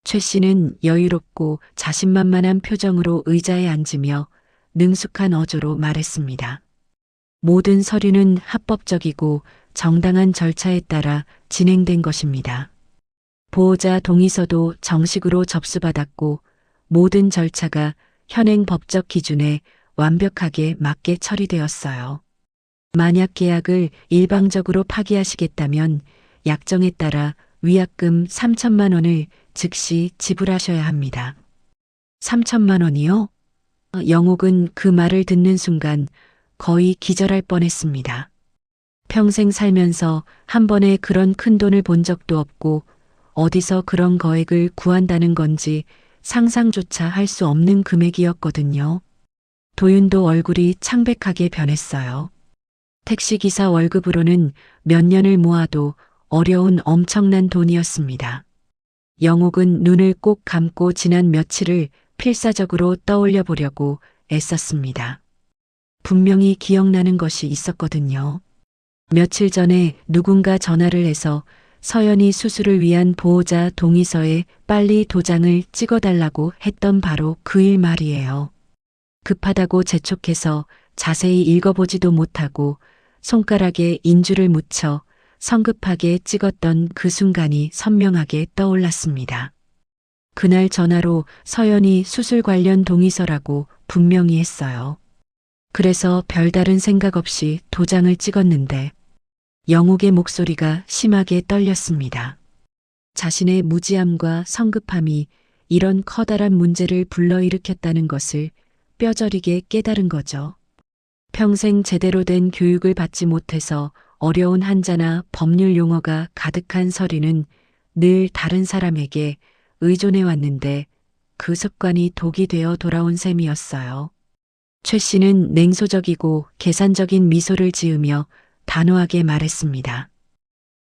최 씨는 여유롭고 자신만만한 표정으로 의자에 앉으며 능숙한 어조로 말했습니다. 모든 서류는 합법적이고 정당한 절차에 따라 진행된 것입니다. 보호자 동의서도 정식으로 접수받았고 모든 절차가 현행 법적 기준에 완벽하게 맞게 처리되었어요. 만약 계약을 일방적으로 파기하시겠다면 약정에 따라 위약금 3천만 원을 즉시 지불하셔야 합니다. 3천만 원이요? 영옥은 그 말을 듣는 순간 거의 기절할 뻔했습니다. 평생 살면서 한 번에 그런 큰 돈을 본 적도 없고 어디서 그런 거액을 구한다는 건지 상상조차 할 수 없는 금액이었거든요. 도윤도 얼굴이 창백하게 변했어요. 택시기사 월급으로는 몇 년을 모아도 어려운 엄청난 돈이었습니다. 영옥은 눈을 꼭 감고 지난 며칠을 필사적으로 떠올려 보려고 애썼습니다. 분명히 기억나는 것이 있었거든요. 며칠 전에 누군가 전화를 해서 서연이 수술을 위한 보호자 동의서에 빨리 도장을 찍어달라고 했던 바로 그 일 말이에요. 급하다고 재촉해서 자세히 읽어보지도 못하고 손가락에 인주를 묻혀 성급하게 찍었던 그 순간이 선명하게 떠올랐습니다. 그날 전화로 서연이 수술 관련 동의서라고 분명히 했어요. 그래서 별다른 생각 없이 도장을 찍었는데 영옥의 목소리가 심하게 떨렸습니다. 자신의 무지함과 성급함이 이런 커다란 문제를 불러일으켰다는 것을 뼈저리게 깨달은 거죠. 평생 제대로 된 교육을 받지 못해서 어려운 한자나 법률 용어가 가득한 서류는 늘 다른 사람에게 의존해 왔는데 그 습관이 독이 되어 돌아온 셈이었어요. 최 씨는 냉소적이고 계산적인 미소를 지으며 단호하게 말했습니다.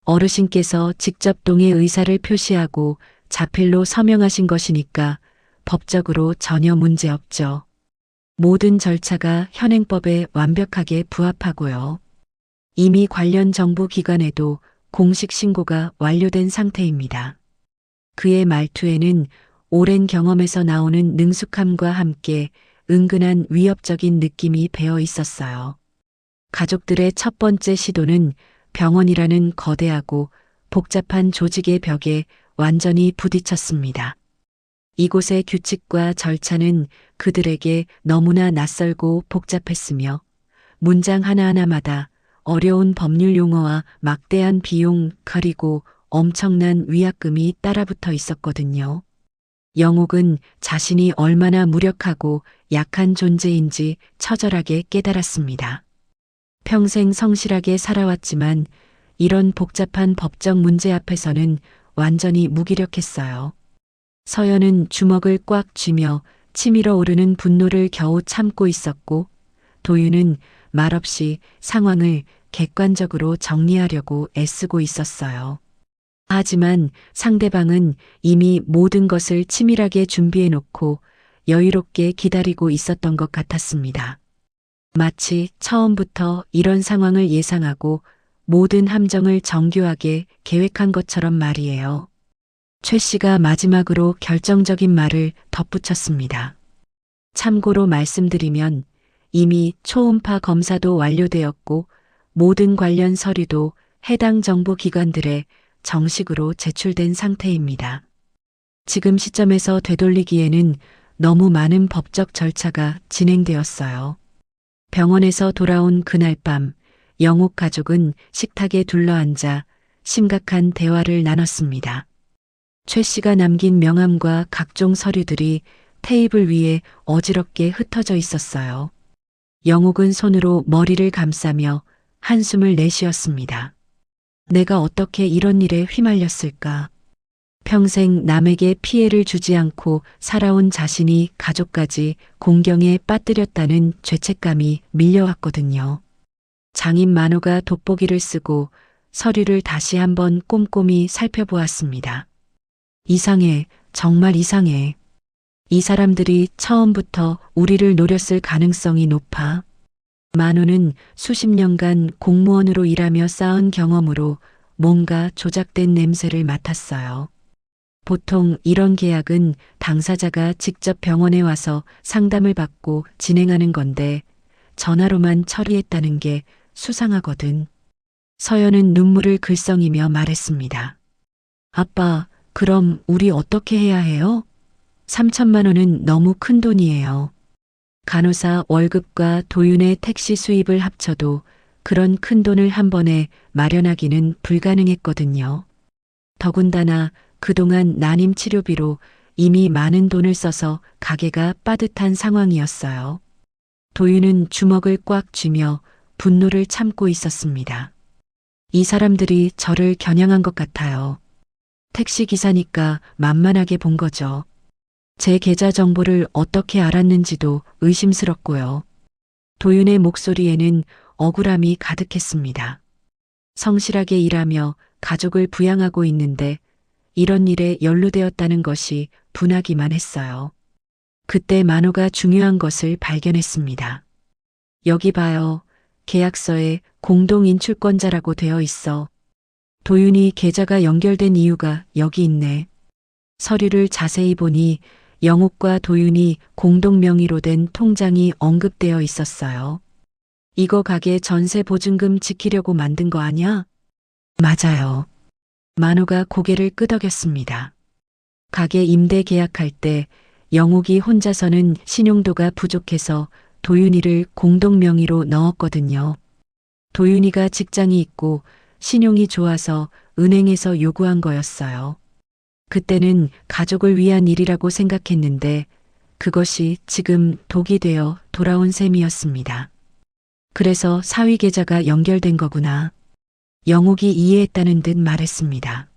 어르신께서 직접 동의 의사를 표시하고 자필로 서명하신 것이니까 법적으로 전혀 문제 없죠. 모든 절차가 현행법에 완벽하게 부합하고요. 이미 관련 정부 기관에도 공식 신고가 완료된 상태입니다. 그의 말투에는 오랜 경험에서 나오는 능숙함과 함께 은근한 위협적인 느낌이 배어 있었어요. 가족들의 첫 번째 시도는 병원이라는 거대하고 복잡한 조직의 벽에 완전히 부딪혔습니다. 이곳의 규칙과 절차는 그들에게 너무나 낯설고 복잡했으며 문장 하나하나마다 어려운 법률 용어와 막대한 비용 그리고 엄청난 위약금이 따라붙어 있었거든요. 영옥은 자신이 얼마나 무력하고 약한 존재인지 처절하게 깨달았습니다. 평생 성실하게 살아왔지만 이런 복잡한 법적 문제 앞에서는 완전히 무기력했어요. 서연은 주먹을 꽉 쥐며 치밀어 오르는 분노를 겨우 참고 있었고 도윤은 말없이 상황을 객관적으로 정리하려고 애쓰고 있었어요. 하지만 상대방은 이미 모든 것을 치밀하게 준비해 놓고 여유롭게 기다리고 있었던 것 같았습니다. 마치 처음부터 이런 상황을 예상하고 모든 함정을 정교하게 계획한 것처럼 말이에요. 최 씨가 마지막으로 결정적인 말을 덧붙였습니다. 참고로 말씀드리면 이미 초음파 검사도 완료되었고 모든 관련 서류도 해당 정부 기관들에 정식으로 제출된 상태입니다. 지금 시점에서 되돌리기에는 너무 많은 법적 절차가 진행되었어요. 병원에서 돌아온 그날 밤 영옥 가족은 식탁에 둘러앉아 심각한 대화를 나눴습니다. 최 씨가 남긴 명함과 각종 서류들이 테이블 위에 어지럽게 흩어져 있었어요. 영옥은 손으로 머리를 감싸며 한숨을 내쉬었습니다. 내가 어떻게 이런 일에 휘말렸을까? 평생 남에게 피해를 주지 않고 살아온 자신이 가족까지 공경에 빠뜨렸다는 죄책감이 밀려왔거든요. 장인 만호가 돋보기를 쓰고 서류를 다시 한번 꼼꼼히 살펴보았습니다. 이상해, 정말 이상해. 이 사람들이 처음부터 우리를 노렸을 가능성이 높아. 만호는 수십 년간 공무원으로 일하며 쌓은 경험으로 뭔가 조작된 냄새를 맡았어요. 보통 이런 계약은 당사자가 직접 병원에 와서 상담을 받고 진행하는 건데 전화로만 처리했다는 게 수상하거든. 서연은 눈물을 글썽이며 말했습니다. 아빠, 그럼 우리 어떻게 해야 해요? 3천만 원은 너무 큰 돈이에요. 간호사 월급과 도윤의 택시 수입을 합쳐도 그런 큰 돈을 한 번에 마련하기는 불가능했거든요. 더군다나 그동안 난임 치료비로 이미 많은 돈을 써서 가게가 빠듯한 상황이었어요. 도윤은 주먹을 꽉 쥐며 분노를 참고 있었습니다. 이 사람들이 저를 겨냥한 것 같아요. 택시 기사니까 만만하게 본 거죠. 제 계좌 정보를 어떻게 알았는지도 의심스럽고요. 도윤의 목소리에는 억울함이 가득했습니다. 성실하게 일하며 가족을 부양하고 있는데 이런 일에 연루되었다는 것이 분하기만 했어요. 그때 만호가 중요한 것을 발견했습니다. 여기 봐요. 계약서에 공동인출권자라고 되어 있어. 도윤이 계좌가 연결된 이유가 여기 있네. 서류를 자세히 보니 영옥과 도윤이 공동 명의로 된 통장이 언급되어 있었어요. 이거 가게 전세 보증금 지키려고 만든 거 아니야? 맞아요. 만호가 고개를 끄덕였습니다. 가게 임대 계약할 때 영욱이 혼자서는 신용도가 부족해서 도윤이를 공동 명의로 넣었거든요. 도윤이가 직장이 있고 신용이 좋아서 은행에서 요구한 거였어요. 그때는 가족을 위한 일이라고 생각했는데 그것이 지금 독이 되어 돌아온 셈이었습니다. 그래서 사위 계좌가 연결된 거구나. 영욱이 이해했다는 듯 말했습니다.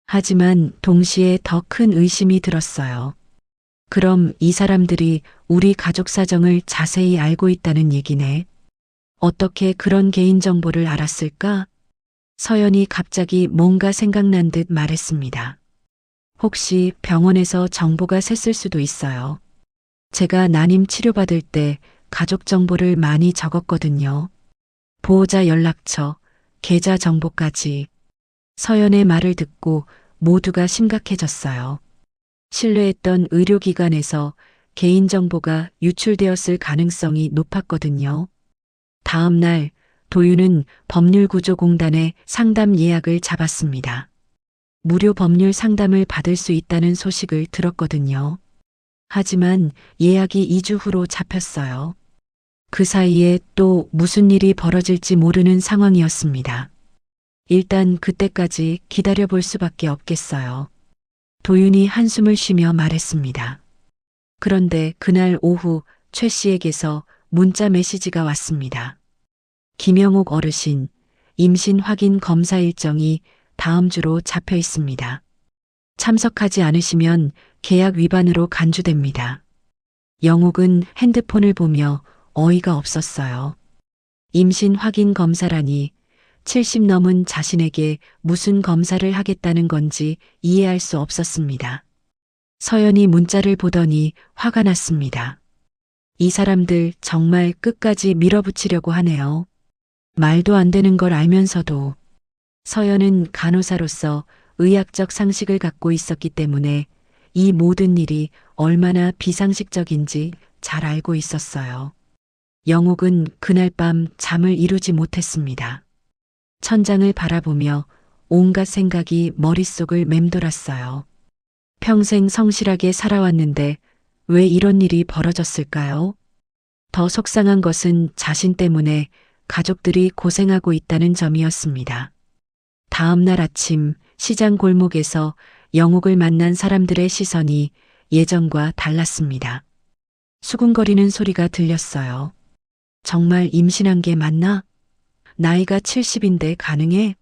하지만 동시에 더 큰 의심이 들었어요. 그럼 이 사람들이 우리 가족 사정을 자세히 알고 있다는 얘기네. 어떻게 그런 개인정보를 알았을까? 서연이 갑자기 뭔가 생각난 듯 말했습니다. 혹시 병원에서 정보가 샜을 수도 있어요. 제가 난임 치료받을 때 가족 정보를 많이 적었거든요. 보호자 연락처, 계좌 정보까지. 서연의 말을 듣고 모두가 심각해졌어요. 신뢰했던 의료기관에서 개인정보가 유출되었을 가능성이 높았거든요. 다음 날 도윤은 법률구조공단에 상담 예약을 잡았습니다. 무료 법률 상담을 받을 수 있다는 소식을 들었거든요. 하지만 예약이 2주 후로 잡혔어요. 그 사이에 또 무슨 일이 벌어질지 모르는 상황이었습니다. 일단 그때까지 기다려볼 수밖에 없겠어요. 도윤이 한숨을 쉬며 말했습니다. 그런데 그날 오후 최 씨에게서 문자 메시지가 왔습니다. 김영옥 어르신, 임신 확인 검사 일정이 다음 주로 잡혀 있습니다. 참석하지 않으시면 계약 위반으로 간주됩니다. 영옥은 핸드폰을 보며 어이가 없었어요. 임신 확인 검사라니 70 넘은 자신에게 무슨 검사를 하겠다는 건지 이해할 수 없었습니다. 서연이 문자를 보더니 화가 났습니다. 이 사람들 정말 끝까지 밀어붙이려고 하네요. 말도 안 되는 걸 알면서도. 서연은 간호사로서 의학적 상식을 갖고 있었기 때문에 이 모든 일이 얼마나 비상식적인지 잘 알고 있었어요. 영옥은 그날 밤 잠을 이루지 못했습니다. 천장을 바라보며 온갖 생각이 머릿속을 맴돌았어요. 평생 성실하게 살아왔는데 왜 이런 일이 벌어졌을까요? 더 속상한 것은 자신 때문에 가족들이 고생하고 있다는 점이었습니다. 다음 날 아침 시장 골목에서 영옥을 만난 사람들의 시선이 예전과 달랐습니다. 수군거리는 소리가 들렸어요. 정말 임신한 게 맞나? 나이가 70인데 가능해?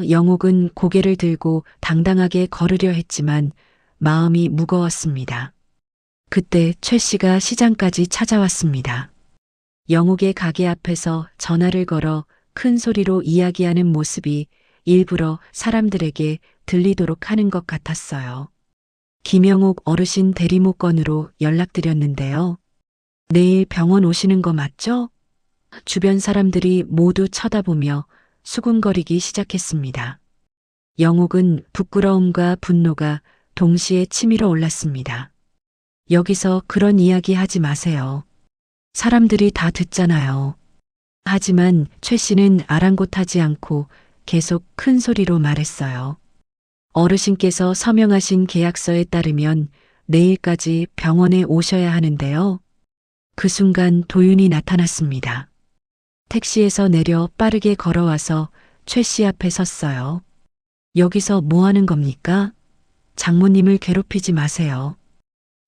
영옥은 고개를 들고 당당하게 걸으려 했지만 마음이 무거웠습니다. 그때 최 씨가 시장까지 찾아왔습니다. 영옥의 가게 앞에서 전화를 걸어 큰 소리로 이야기하는 모습이 일부러 사람들에게 들리도록 하는 것 같았어요. 김영옥 어르신 대리모건으로 연락드렸는데요. 내일 병원 오시는 거 맞죠? 주변 사람들이 모두 쳐다보며 수군거리기 시작했습니다. 영옥은 부끄러움과 분노가 동시에 치밀어 올랐습니다. 여기서 그런 이야기 하지 마세요. 사람들이 다 듣잖아요. 하지만 최 씨는 아랑곳하지 않고 계속 큰 소리로 말했어요. 어르신께서 서명하신 계약서에 따르면 내일까지 병원에 오셔야 하는데요. 그 순간 도윤이 나타났습니다. 택시에서 내려 빠르게 걸어와서 최 씨 앞에 섰어요. 여기서 뭐 하는 겁니까? 장모님을 괴롭히지 마세요.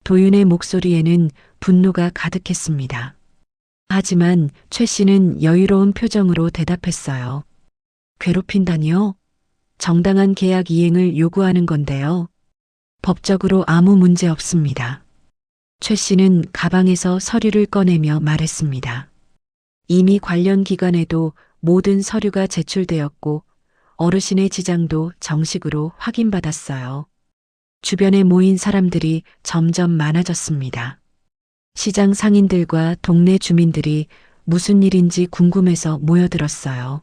도윤의 목소리에는 분노가 가득했습니다. 하지만 최 씨는 여유로운 표정으로 대답했어요. 괴롭힌다니요? 정당한 계약 이행을 요구하는 건데요. 법적으로 아무 문제 없습니다. 최 씨는 가방에서 서류를 꺼내며 말했습니다. 이미 관련 기관에도 모든 서류가 제출되었고 어르신의 지장도 정식으로 확인받았어요. 주변에 모인 사람들이 점점 많아졌습니다. 시장 상인들과 동네 주민들이 무슨 일인지 궁금해서 모여들었어요.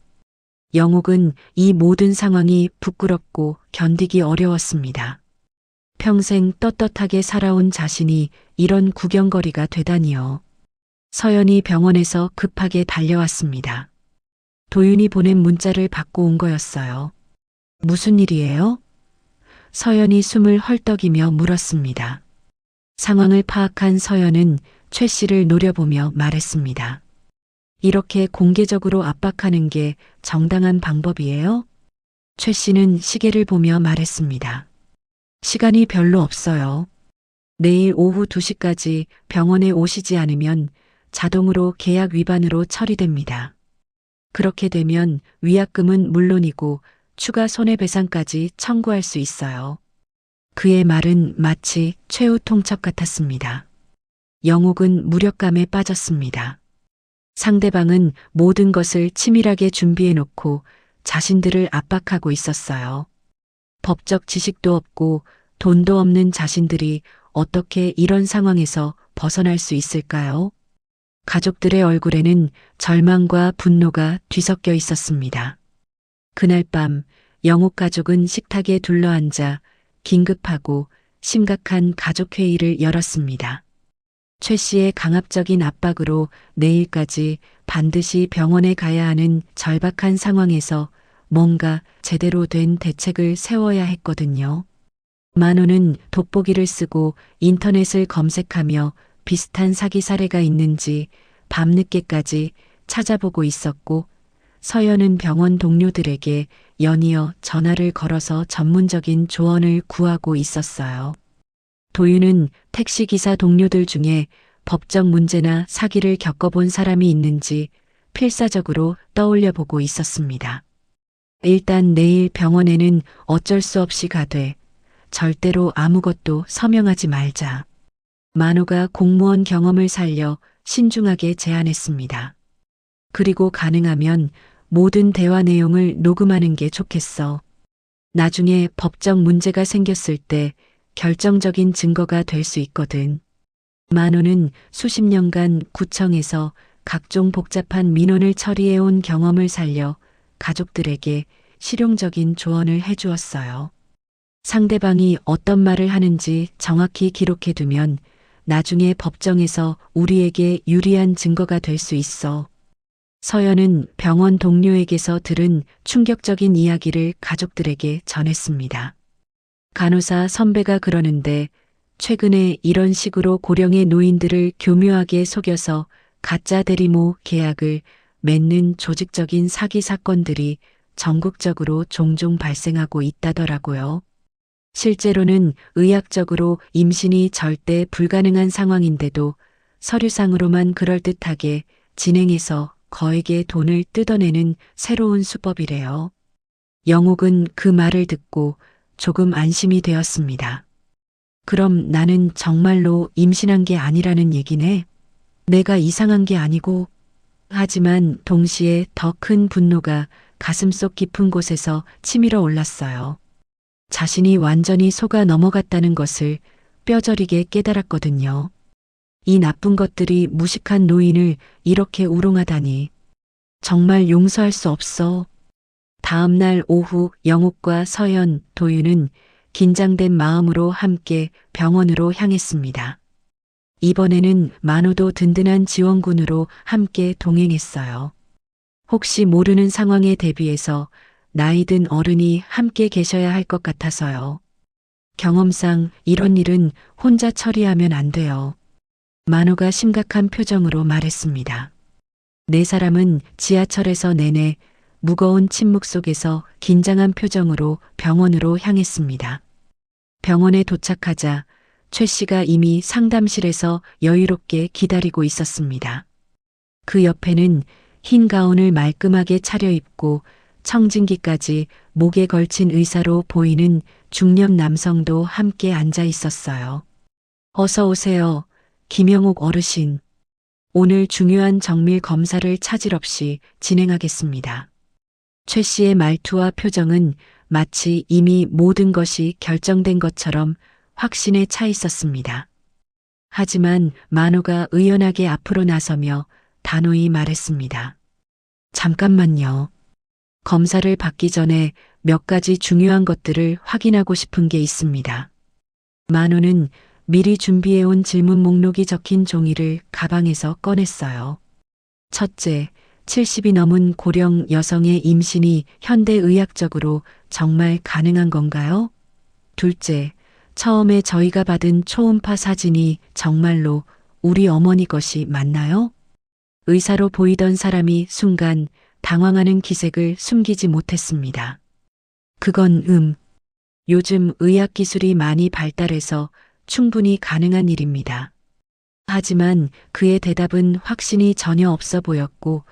영옥은 이 모든 상황이 부끄럽고 견디기 어려웠습니다. 평생 떳떳하게 살아온 자신이 이런 구경거리가 되다니요. 서연이 병원에서 급하게 달려왔습니다. 도윤이 보낸 문자를 받고 온 거였어요. 무슨 일이에요? 서연이 숨을 헐떡이며 물었습니다. 상황을 파악한 서연은 최 씨를 노려보며 말했습니다. 이렇게 공개적으로 압박하는 게 정당한 방법이에요? 최 씨는 시계를 보며 말했습니다. 시간이 별로 없어요. 내일 오후 2시까지 병원에 오시지 않으면 자동으로 계약 위반으로 처리됩니다. 그렇게 되면 위약금은 물론이고 추가 손해배상까지 청구할 수 있어요. 그의 말은 마치 최후 통첩 같았습니다. 영옥은 무력감에 빠졌습니다. 상대방은 모든 것을 치밀하게 준비해 놓고 자신들을 압박하고 있었어요. 법적 지식도 없고 돈도 없는 자신들이 어떻게 이런 상황에서 벗어날 수 있을까요? 가족들의 얼굴에는 절망과 분노가 뒤섞여 있었습니다. 그날 밤 영옥 가족은 식탁에 둘러앉아 긴급하고 심각한 가족회의를 열었습니다. 최 씨의 강압적인 압박으로 내일까지 반드시 병원에 가야 하는 절박한 상황에서 뭔가 제대로 된 대책을 세워야 했거든요. 만호는 돋보기를 쓰고 인터넷을 검색하며 비슷한 사기 사례가 있는지 밤늦게까지 찾아보고 있었고, 서연은 병원 동료들에게 연이어 전화를 걸어서 전문적인 조언을 구하고 있었어요. 도윤은 택시기사 동료들 중에 법적 문제나 사기를 겪어본 사람이 있는지 필사적으로 떠올려 보고 있었습니다. 일단 내일 병원에는 어쩔 수 없이 가되 절대로 아무것도 서명하지 말자. 만호가 공무원 경험을 살려 신중하게 제안했습니다. 그리고 가능하면 모든 대화 내용을 녹음하는 게 좋겠어. 나중에 법적 문제가 생겼을 때 결정적인 증거가 될 수 있거든. 만호는 수십 년간 구청에서 각종 복잡한 민원을 처리해온 경험을 살려 가족들에게 실용적인 조언을 해주었어요. 상대방이 어떤 말을 하는지 정확히 기록해두면 나중에 법정에서 우리에게 유리한 증거가 될 수 있어. 서연은 병원 동료에게서 들은 충격적인 이야기를 가족들에게 전했습니다. 간호사 선배가 그러는데 최근에 이런 식으로 고령의 노인들을 교묘하게 속여서 가짜 대리모 계약을 맺는 조직적인 사기 사건들이 전국적으로 종종 발생하고 있다더라고요. 실제로는 의학적으로 임신이 절대 불가능한 상황인데도 서류상으로만 그럴듯하게 진행해서 거액의 돈을 뜯어내는 새로운 수법이래요. 영옥은 그 말을 듣고 조금 안심이 되었습니다. 그럼 나는 정말로 임신한 게 아니라는 얘기네. 내가 이상한 게 아니고. 하지만 동시에 더 큰 분노가 가슴속 깊은 곳에서 치밀어 올랐어요. 자신이 완전히 속아 넘어갔다는 것을 뼈저리게 깨달았거든요. 이 나쁜 것들이 무식한 노인을 이렇게 우롱하다니. 정말 용서할 수 없어. 다음 날 오후 영옥과 서연, 도윤은 긴장된 마음으로 함께 병원으로 향했습니다. 이번에는 만호도 든든한 지원군으로 함께 동행했어요. 혹시 모르는 상황에 대비해서 나이 든 어른이 함께 계셔야 할 것 같아서요. 경험상 이런 일은 혼자 처리하면 안 돼요. 만호가 심각한 표정으로 말했습니다. 네 사람은 지하철에서 내내 무거운 침묵 속에서 긴장한 표정으로 병원으로 향했습니다. 병원에 도착하자 최 씨가 이미 상담실에서 여유롭게 기다리고 있었습니다. 그 옆에는 흰 가운을 말끔하게 차려입고 청진기까지 목에 걸친 의사로 보이는 중년 남성도 함께 앉아 있었어요. 어서 오세요, 김영옥 어르신. 오늘 중요한 정밀 검사를 차질 없이 진행하겠습니다. 최 씨의 말투와 표정은 마치 이미 모든 것이 결정된 것처럼 확신에 차 있었습니다. 하지만 만호가 의연하게 앞으로 나서며 단호히 말했습니다. 잠깐만요. 검사를 받기 전에 몇 가지 중요한 것들을 확인하고 싶은 게 있습니다. 만호는 미리 준비해온 질문 목록이 적힌 종이를 가방에서 꺼냈어요. 첫째, 70이 넘은 고령 여성의 임신이 현대의학적으로 정말 가능한 건가요? 둘째, 처음에 저희가 받은 초음파 사진이 정말로 우리 어머니 것이 맞나요? 의사로 보이던 사람이 순간 당황하는 기색을 숨기지 못했습니다. 그건 요즘 의학 기술이 많이 발달해서 충분히 가능한 일입니다. 하지만 그의 대답은 확신이 전혀 없어 보였고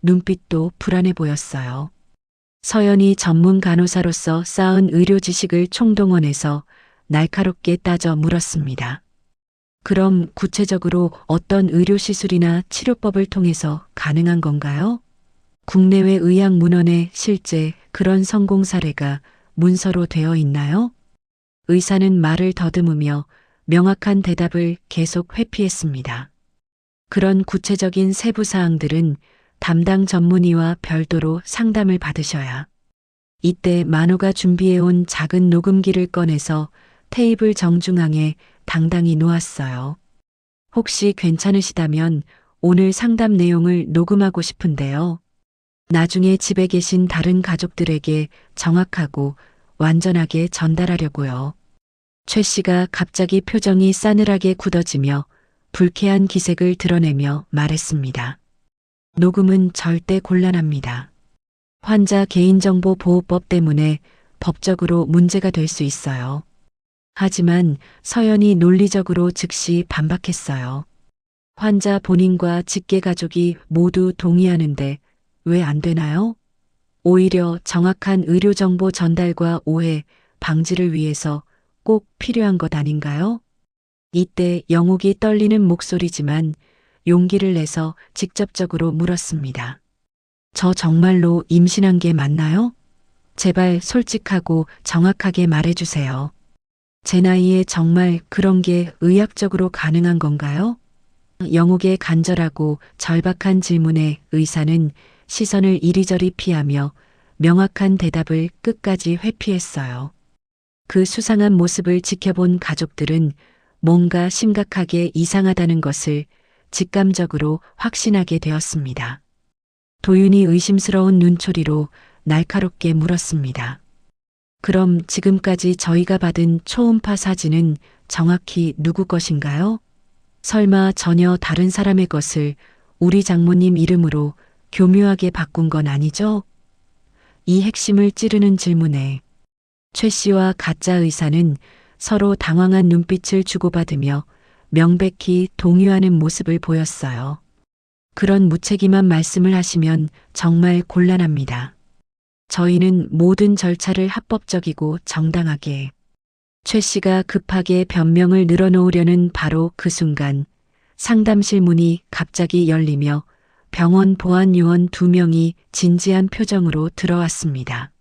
눈빛도 불안해 보였어요. 서연이 전문 간호사로서 쌓은 의료 지식을 총동원해서 날카롭게 따져 물었습니다. 그럼 구체적으로 어떤 의료 시술이나 치료법을 통해서 가능한 건가요? 국내외 의학 문헌에 실제 그런 성공 사례가 문서로 되어 있나요? 의사는 말을 더듬으며 명확한 대답을 계속 회피했습니다. 그런 구체적인 세부 사항들은 담당 전문의와 별도로 상담을 받으셔야. 이때 만호가 준비해온 작은 녹음기를 꺼내서 테이블 정중앙에 당당히 놓았어요. 혹시 괜찮으시다면 오늘 상담 내용을 녹음하고 싶은데요. 나중에 집에 계신 다른 가족들에게 정확하고 완전하게 전달하려고요. 최 씨가 갑자기 표정이 싸늘하게 굳어지며 불쾌한 기색을 드러내며 말했습니다. 녹음은 절대 곤란합니다. 환자 개인정보보호법 때문에 법적으로 문제가 될 수 있어요. 하지만 서연이 논리적으로 즉시 반박했어요. 환자 본인과 직계 가족이 모두 동의하는데 왜 안 되나요? 오히려 정확한 의료정보 전달과 오해 방지를 위해서 꼭 필요한 것 아닌가요? 이때 영옥이 떨리는 목소리지만 용기를 내서 직접적으로 물었습니다. 저 정말로 임신한 게 맞나요? 제발 솔직하고 정확하게 말해주세요. 제 나이에 정말 그런 게 의학적으로 가능한 건가요? 영옥의 간절하고 절박한 질문에 의사는 시선을 이리저리 피하며 명확한 대답을 끝까지 회피했어요. 그 수상한 모습을 지켜본 가족들은 뭔가 심각하게 이상하다는 것을 직감적으로 확신하게 되었습니다. 도윤이 의심스러운 눈초리로 날카롭게 물었습니다. 그럼 지금까지 저희가 받은 초음파 사진은 정확히 누구 것인가요? 설마 전혀 다른 사람의 것을 우리 장모님 이름으로 교묘하게 바꾼 건 아니죠? 이 핵심을 찌르는 질문에 최 씨와 가짜 의사는 서로 당황한 눈빛을 주고받으며 명백히 동요하는 모습을 보였어요. 그런 무책임한 말씀을 하시면 정말 곤란합니다. 저희는 모든 절차를 합법적이고 정당하게. 최 씨가 급하게 변명을 늘어놓으려는 바로 그 순간 상담실 문이 갑자기 열리며 병원 보안 요원 2명이 진지한 표정으로 들어왔습니다.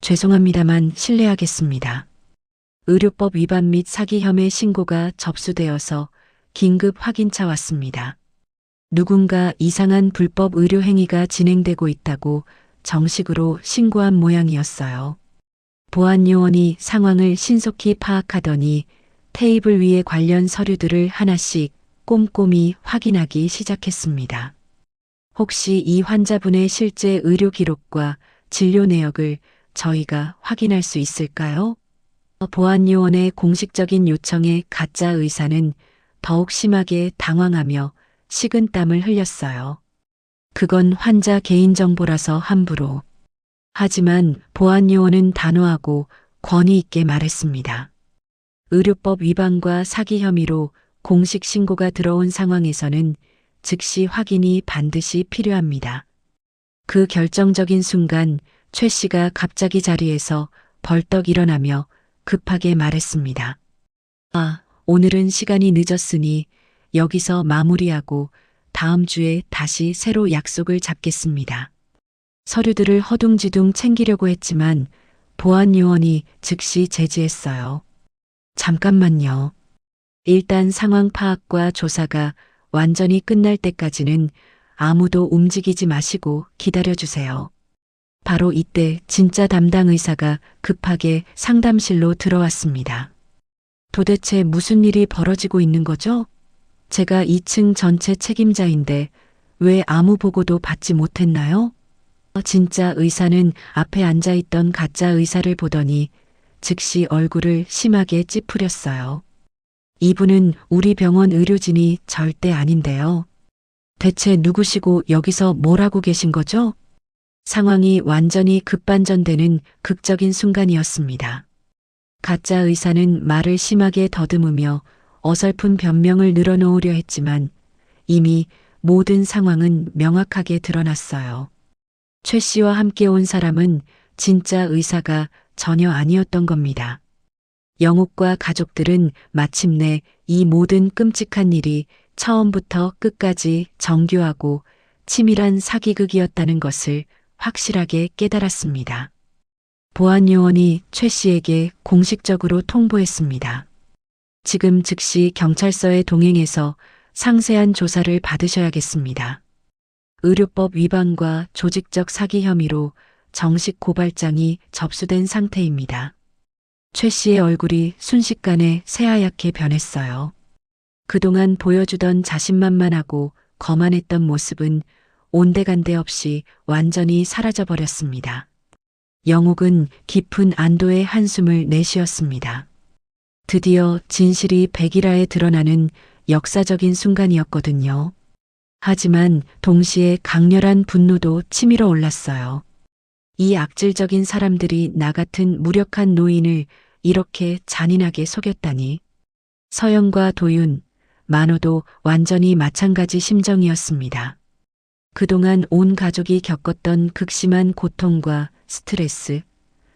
죄송합니다만 실례하겠습니다. 의료법 위반 및 사기 혐의 신고가 접수되어서 긴급 확인차 왔습니다. 누군가 이상한 불법 의료 행위가 진행되고 있다고 정식으로 신고한 모양이었어요. 보안 요원이 상황을 신속히 파악하더니 테이블 위에 관련 서류들을 하나씩 꼼꼼히 확인하기 시작했습니다. 혹시 이 환자분의 실제 의료 기록과 진료 내역을 저희가 확인할 수 있을까요? 보안 요원의 공식적인 요청에 가짜 의사는 더욱 심하게 당황하며 식은땀을 흘렸어요. 그건 환자 개인정보라서 함부로. 하지만 보안 요원은 단호하고 권위 있게 말했습니다. 의료법 위반과 사기 혐의로 공식 신고가 들어온 상황에서는 즉시 확인이 반드시 필요합니다. 그 결정적인 순간 최 씨가 갑자기 자리에서 벌떡 일어나며 급하게 말했습니다. 오늘은 시간이 늦었으니 여기서 마무리하고 다음 주에 다시 새로 약속을 잡겠습니다. 서류들을 허둥지둥 챙기려고 했지만 보안 요원이 즉시 제지했어요. 잠깐만요. 일단 상황 파악과 조사가 완전히 끝날 때까지는 아무도 움직이지 마시고 기다려주세요. 바로 이때 진짜 담당 의사가 급하게 상담실로 들어왔습니다. 도대체 무슨 일이 벌어지고 있는 거죠? 제가 2층 전체 책임자인데 왜 아무 보고도 받지 못했나요? 진짜 의사는 앞에 앉아있던 가짜 의사를 보더니 즉시 얼굴을 심하게 찌푸렸어요. 이분은 우리 병원 의료진이 절대 아닌데요. 대체 누구시고 여기서 뭘 하고 계신 거죠? 상황이 완전히 급반전되는 극적인 순간이었습니다. 가짜 의사는 말을 심하게 더듬으며 어설픈 변명을 늘어놓으려 했지만 이미 모든 상황은 명확하게 드러났어요. 최 씨와 함께 온 사람은 진짜 의사가 전혀 아니었던 겁니다. 영옥과 가족들은 마침내 이 모든 끔찍한 일이 처음부터 끝까지 정교하고 치밀한 사기극이었다는 것을 확실하게 깨달았습니다. 보안요원이 최 씨에게 공식적으로 통보했습니다. 지금 즉시 경찰서에 동행해서 상세한 조사를 받으셔야겠습니다. 의료법 위반과 조직적 사기 혐의로 정식 고발장이 접수된 상태입니다. 최 씨의 얼굴이 순식간에 새하얗게 변했어요. 그동안 보여주던 자신만만하고 거만했던 모습은 온데간데 없이 완전히 사라져버렸습니다. 영옥은 깊은 안도의 한숨을 내쉬었습니다. 드디어 진실이 백일하에 드러나는 역사적인 순간이었거든요. 하지만 동시에 강렬한 분노도 치밀어 올랐어요. 이 악질적인 사람들이 나 같은 무력한 노인을 이렇게 잔인하게 속였다니. 서영과 도윤, 만호도 완전히 마찬가지 심정이었습니다. 그동안 온 가족이 겪었던 극심한 고통과 스트레스,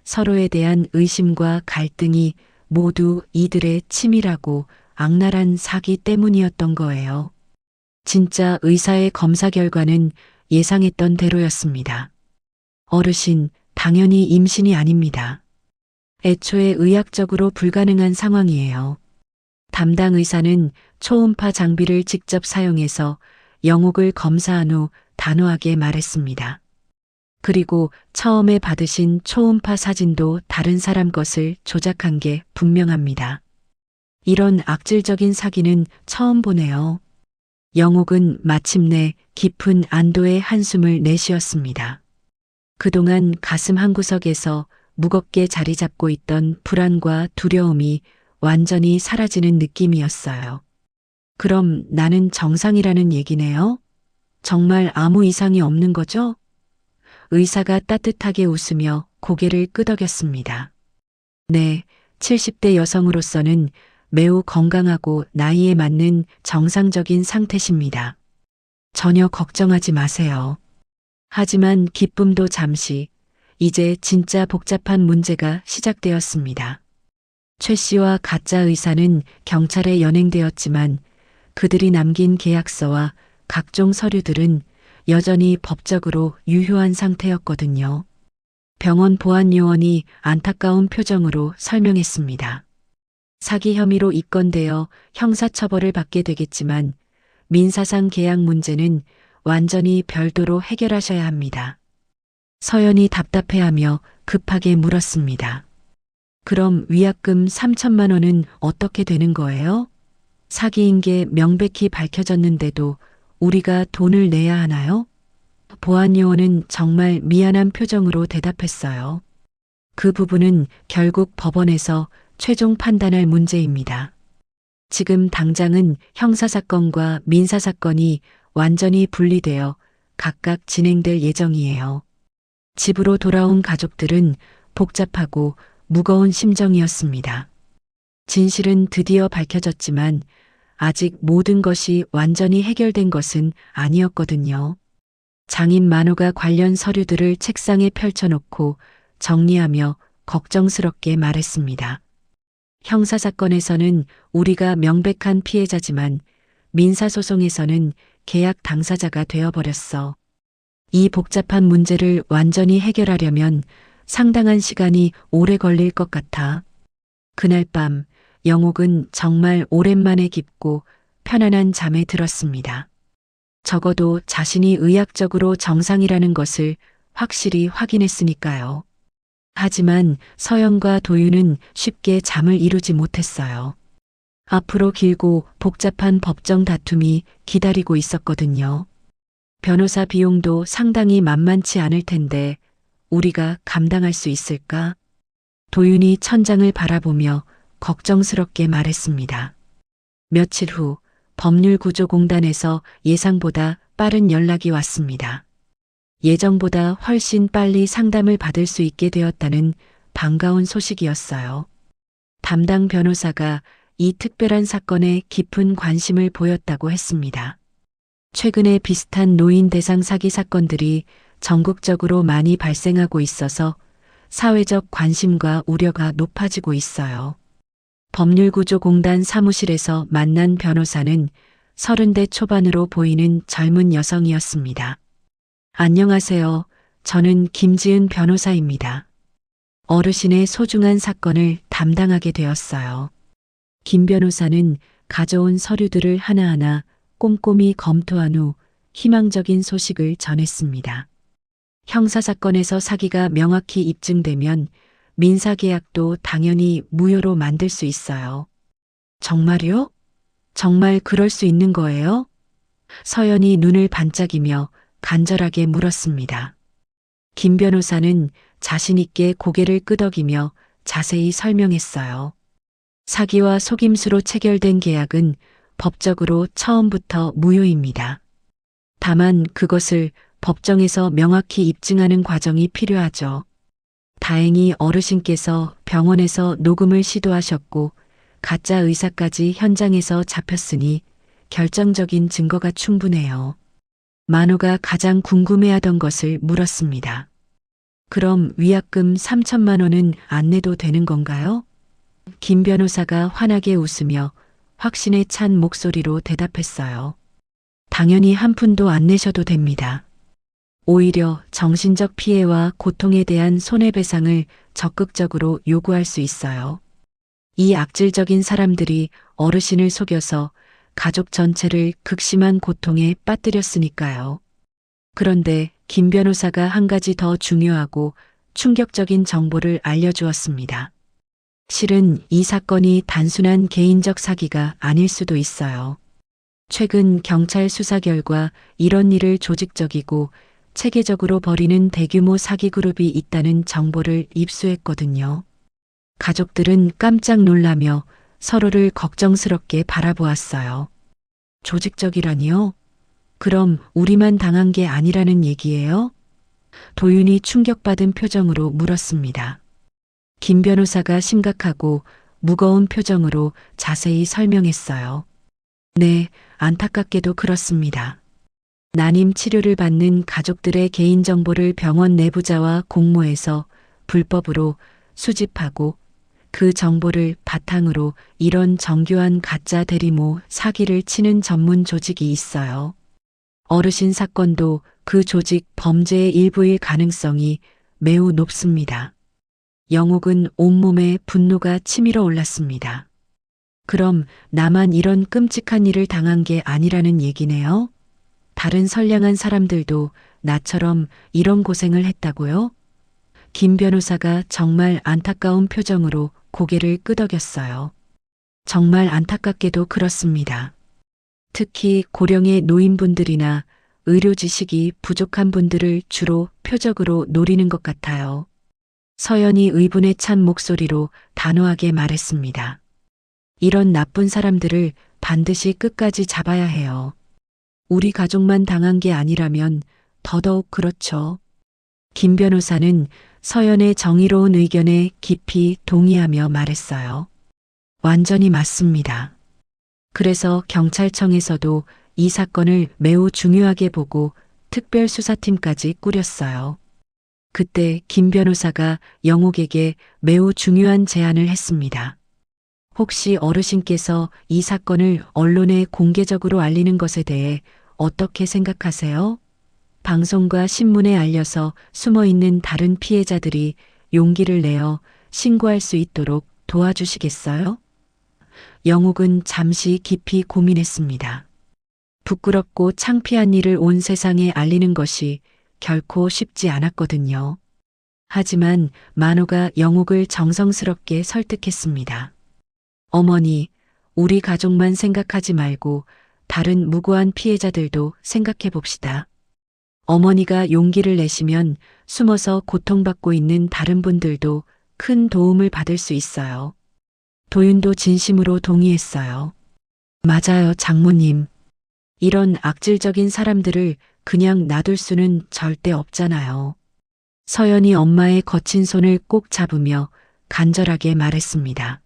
서로에 대한 의심과 갈등이 모두 이들의 치밀하고 악랄한 사기 때문이었던 거예요. 진짜 의사의 검사 결과는 예상했던 대로였습니다. 어르신, 당연히 임신이 아닙니다. 애초에 의학적으로 불가능한 상황이에요. 담당 의사는 초음파 장비를 직접 사용해서 영옥을 검사한 후 단호하게 말했습니다. 그리고 처음에 받으신 초음파 사진도 다른 사람 것을 조작한 게 분명합니다. 이런 악질적인 사기는 처음 보네요. 영옥은 마침내 깊은 안도의 한숨을 내쉬었습니다. 그동안 가슴 한구석에서 무겁게 자리 잡고 있던 불안과 두려움이 완전히 사라지는 느낌이었어요. 그럼 나는 정상이라는 얘기네요? 정말 아무 이상이 없는 거죠? 의사가 따뜻하게 웃으며 고개를 끄덕였습니다. 네, 70대 여성으로서는 매우 건강하고 나이에 맞는 정상적인 상태십니다. 전혀 걱정하지 마세요. 하지만 기쁨도 잠시, 이제 진짜 복잡한 문제가 시작되었습니다. 최 씨와 가짜 의사는 경찰에 연행되었지만 그들이 남긴 계약서와 각종 서류들은 여전히 법적으로 유효한 상태였거든요. 병원 보안요원이 안타까운 표정으로 설명했습니다. 사기 혐의로 입건되어 형사처벌을 받게 되겠지만 민사상 계약 문제는 완전히 별도로 해결하셔야 합니다. 서연이 답답해하며 급하게 물었습니다. 그럼 위약금 3천만 원은 어떻게 되는 거예요? 사기인 게 명백히 밝혀졌는데도 우리가 돈을 내야 하나요? 보안요원은 정말 미안한 표정으로 대답했어요. 그 부분은 결국 법원에서 최종 판단할 문제입니다. 지금 당장은 형사사건과 민사사건이 완전히 분리되어 각각 진행될 예정이에요. 집으로 돌아온 가족들은 복잡하고 무거운 심정이었습니다. 진실은 드디어 밝혀졌지만 아직 모든 것이 완전히 해결된 것은 아니었거든요. 장인 만호가 관련 서류들을 책상에 펼쳐놓고 정리하며 걱정스럽게 말했습니다. 형사사건에서는 우리가 명백한 피해자지만 민사소송에서는 계약 당사자가 되어버렸어. 이 복잡한 문제를 완전히 해결하려면 상당한 시간이 오래 걸릴 것 같아. 그날 밤 영옥은 정말 오랜만에 깊고 편안한 잠에 들었습니다. 적어도 자신이 의학적으로 정상이라는 것을 확실히 확인했으니까요. 하지만 서연과 도윤은 쉽게 잠을 이루지 못했어요. 앞으로 길고 복잡한 법정 다툼이 기다리고 있었거든요. 변호사 비용도 상당히 만만치 않을 텐데 우리가 감당할 수 있을까? 도윤이 천장을 바라보며 걱정스럽게 말했습니다. 며칠 후 법률구조공단에서 예상보다 빠른 연락이 왔습니다. 예정보다 훨씬 빨리 상담을 받을 수 있게 되었다는 반가운 소식이었어요. 담당 변호사가 이 특별한 사건에 깊은 관심을 보였다고 했습니다. 최근에 비슷한 노인 대상 사기 사건들이 전국적으로 많이 발생하고 있어서 사회적 관심과 우려가 높아지고 있어요. 법률구조공단 사무실에서 만난 변호사는 30대 초반으로 보이는 젊은 여성이었습니다. 안녕하세요. 저는 김지은 변호사입니다. 어르신의 소중한 사건을 담당하게 되었어요. 김 변호사는 가져온 서류들을 하나하나 꼼꼼히 검토한 후 희망적인 소식을 전했습니다. 형사사건에서 사기가 명확히 입증되면 민사계약도 당연히 무효로 만들 수 있어요. 정말요? 정말 그럴 수 있는 거예요? 서연이 눈을 반짝이며 간절하게 물었습니다. 김 변호사는 자신있게 고개를 끄덕이며 자세히 설명했어요. 사기와 속임수로 체결된 계약은 법적으로 처음부터 무효입니다. 다만 그것을 법정에서 명확히 입증하는 과정이 필요하죠. 다행히 어르신께서 병원에서 녹음을 시도하셨고 가짜 의사까지 현장에서 잡혔으니 결정적인 증거가 충분해요. 만호가 가장 궁금해하던 것을 물었습니다. 그럼 위약금 3천만 원은 안 내도 되는 건가요? 김 변호사가 환하게 웃으며 확신에 찬 목소리로 대답했어요. 당연히 한 푼도 안 내셔도 됩니다. 오히려 정신적 피해와 고통에 대한 손해배상을 적극적으로 요구할 수 있어요. 이 악질적인 사람들이 어르신을 속여서 가족 전체를 극심한 고통에 빠뜨렸으니까요. 그런데 김 변호사가 한 가지 더 중요하고 충격적인 정보를 알려주었습니다. 실은 이 사건이 단순한 개인적 사기가 아닐 수도 있어요. 최근 경찰 수사 결과 이런 일을 조직적이고 체계적으로 벌이는 대규모 사기 그룹이 있다는 정보를 입수했거든요. 가족들은 깜짝 놀라며 서로를 걱정스럽게 바라보았어요. 조직적이라니요? 그럼 우리만 당한 게 아니라는 얘기예요? 도윤이 충격받은 표정으로 물었습니다. 김 변호사가 심각하고 무거운 표정으로 자세히 설명했어요. 네, 안타깝게도 그렇습니다. 난임 치료를 받는 가족들의 개인정보를 병원 내부자와 공모해서 불법으로 수집하고 그 정보를 바탕으로 이런 정교한 가짜 대리모 사기를 치는 전문 조직이 있어요. 어르신 사건도 그 조직 범죄의 일부일 가능성이 매우 높습니다. 영옥은 온몸에 분노가 치밀어 올랐습니다. 그럼 나만 이런 끔찍한 일을 당한 게 아니라는 얘기네요? 다른 선량한 사람들도 나처럼 이런 고생을 했다고요? 김 변호사가 정말 안타까운 표정으로 고개를 끄덕였어요. 정말 안타깝게도 그렇습니다. 특히 고령의 노인분들이나 의료 지식이 부족한 분들을 주로 표적으로 노리는 것 같아요. 서연이 의분에 찬 목소리로 단호하게 말했습니다. 이런 나쁜 사람들을 반드시 끝까지 잡아야 해요. 우리 가족만 당한 게 아니라면 더더욱 그렇죠. 김 변호사는 서연의 정의로운 의견에 깊이 동의하며 말했어요. 완전히 맞습니다. 그래서 경찰청에서도 이 사건을 매우 중요하게 보고 특별수사팀까지 꾸렸어요. 그때 김 변호사가 영옥에게 매우 중요한 제안을 했습니다. 혹시 어르신께서 이 사건을 언론에 공개적으로 알리는 것에 대해 어떻게 생각하세요? 방송과 신문에 알려서 숨어있는 다른 피해자들이 용기를 내어 신고할 수 있도록 도와주시겠어요? 영옥은 잠시 깊이 고민했습니다. 부끄럽고 창피한 일을 온 세상에 알리는 것이 결코 쉽지 않았거든요. 하지만 만호가 영옥을 정성스럽게 설득했습니다. 어머니, 우리 가족만 생각하지 말고 다른 무고한 피해자들도 생각해 봅시다. 어머니가 용기를 내시면 숨어서 고통받고 있는 다른 분들도 큰 도움을 받을 수 있어요. 도윤도 진심으로 동의했어요. 맞아요, 장모님. 이런 악질적인 사람들을 그냥 놔둘 수는 절대 없잖아요. 서연이 엄마의 거친 손을 꼭 잡으며 간절하게 말했습니다.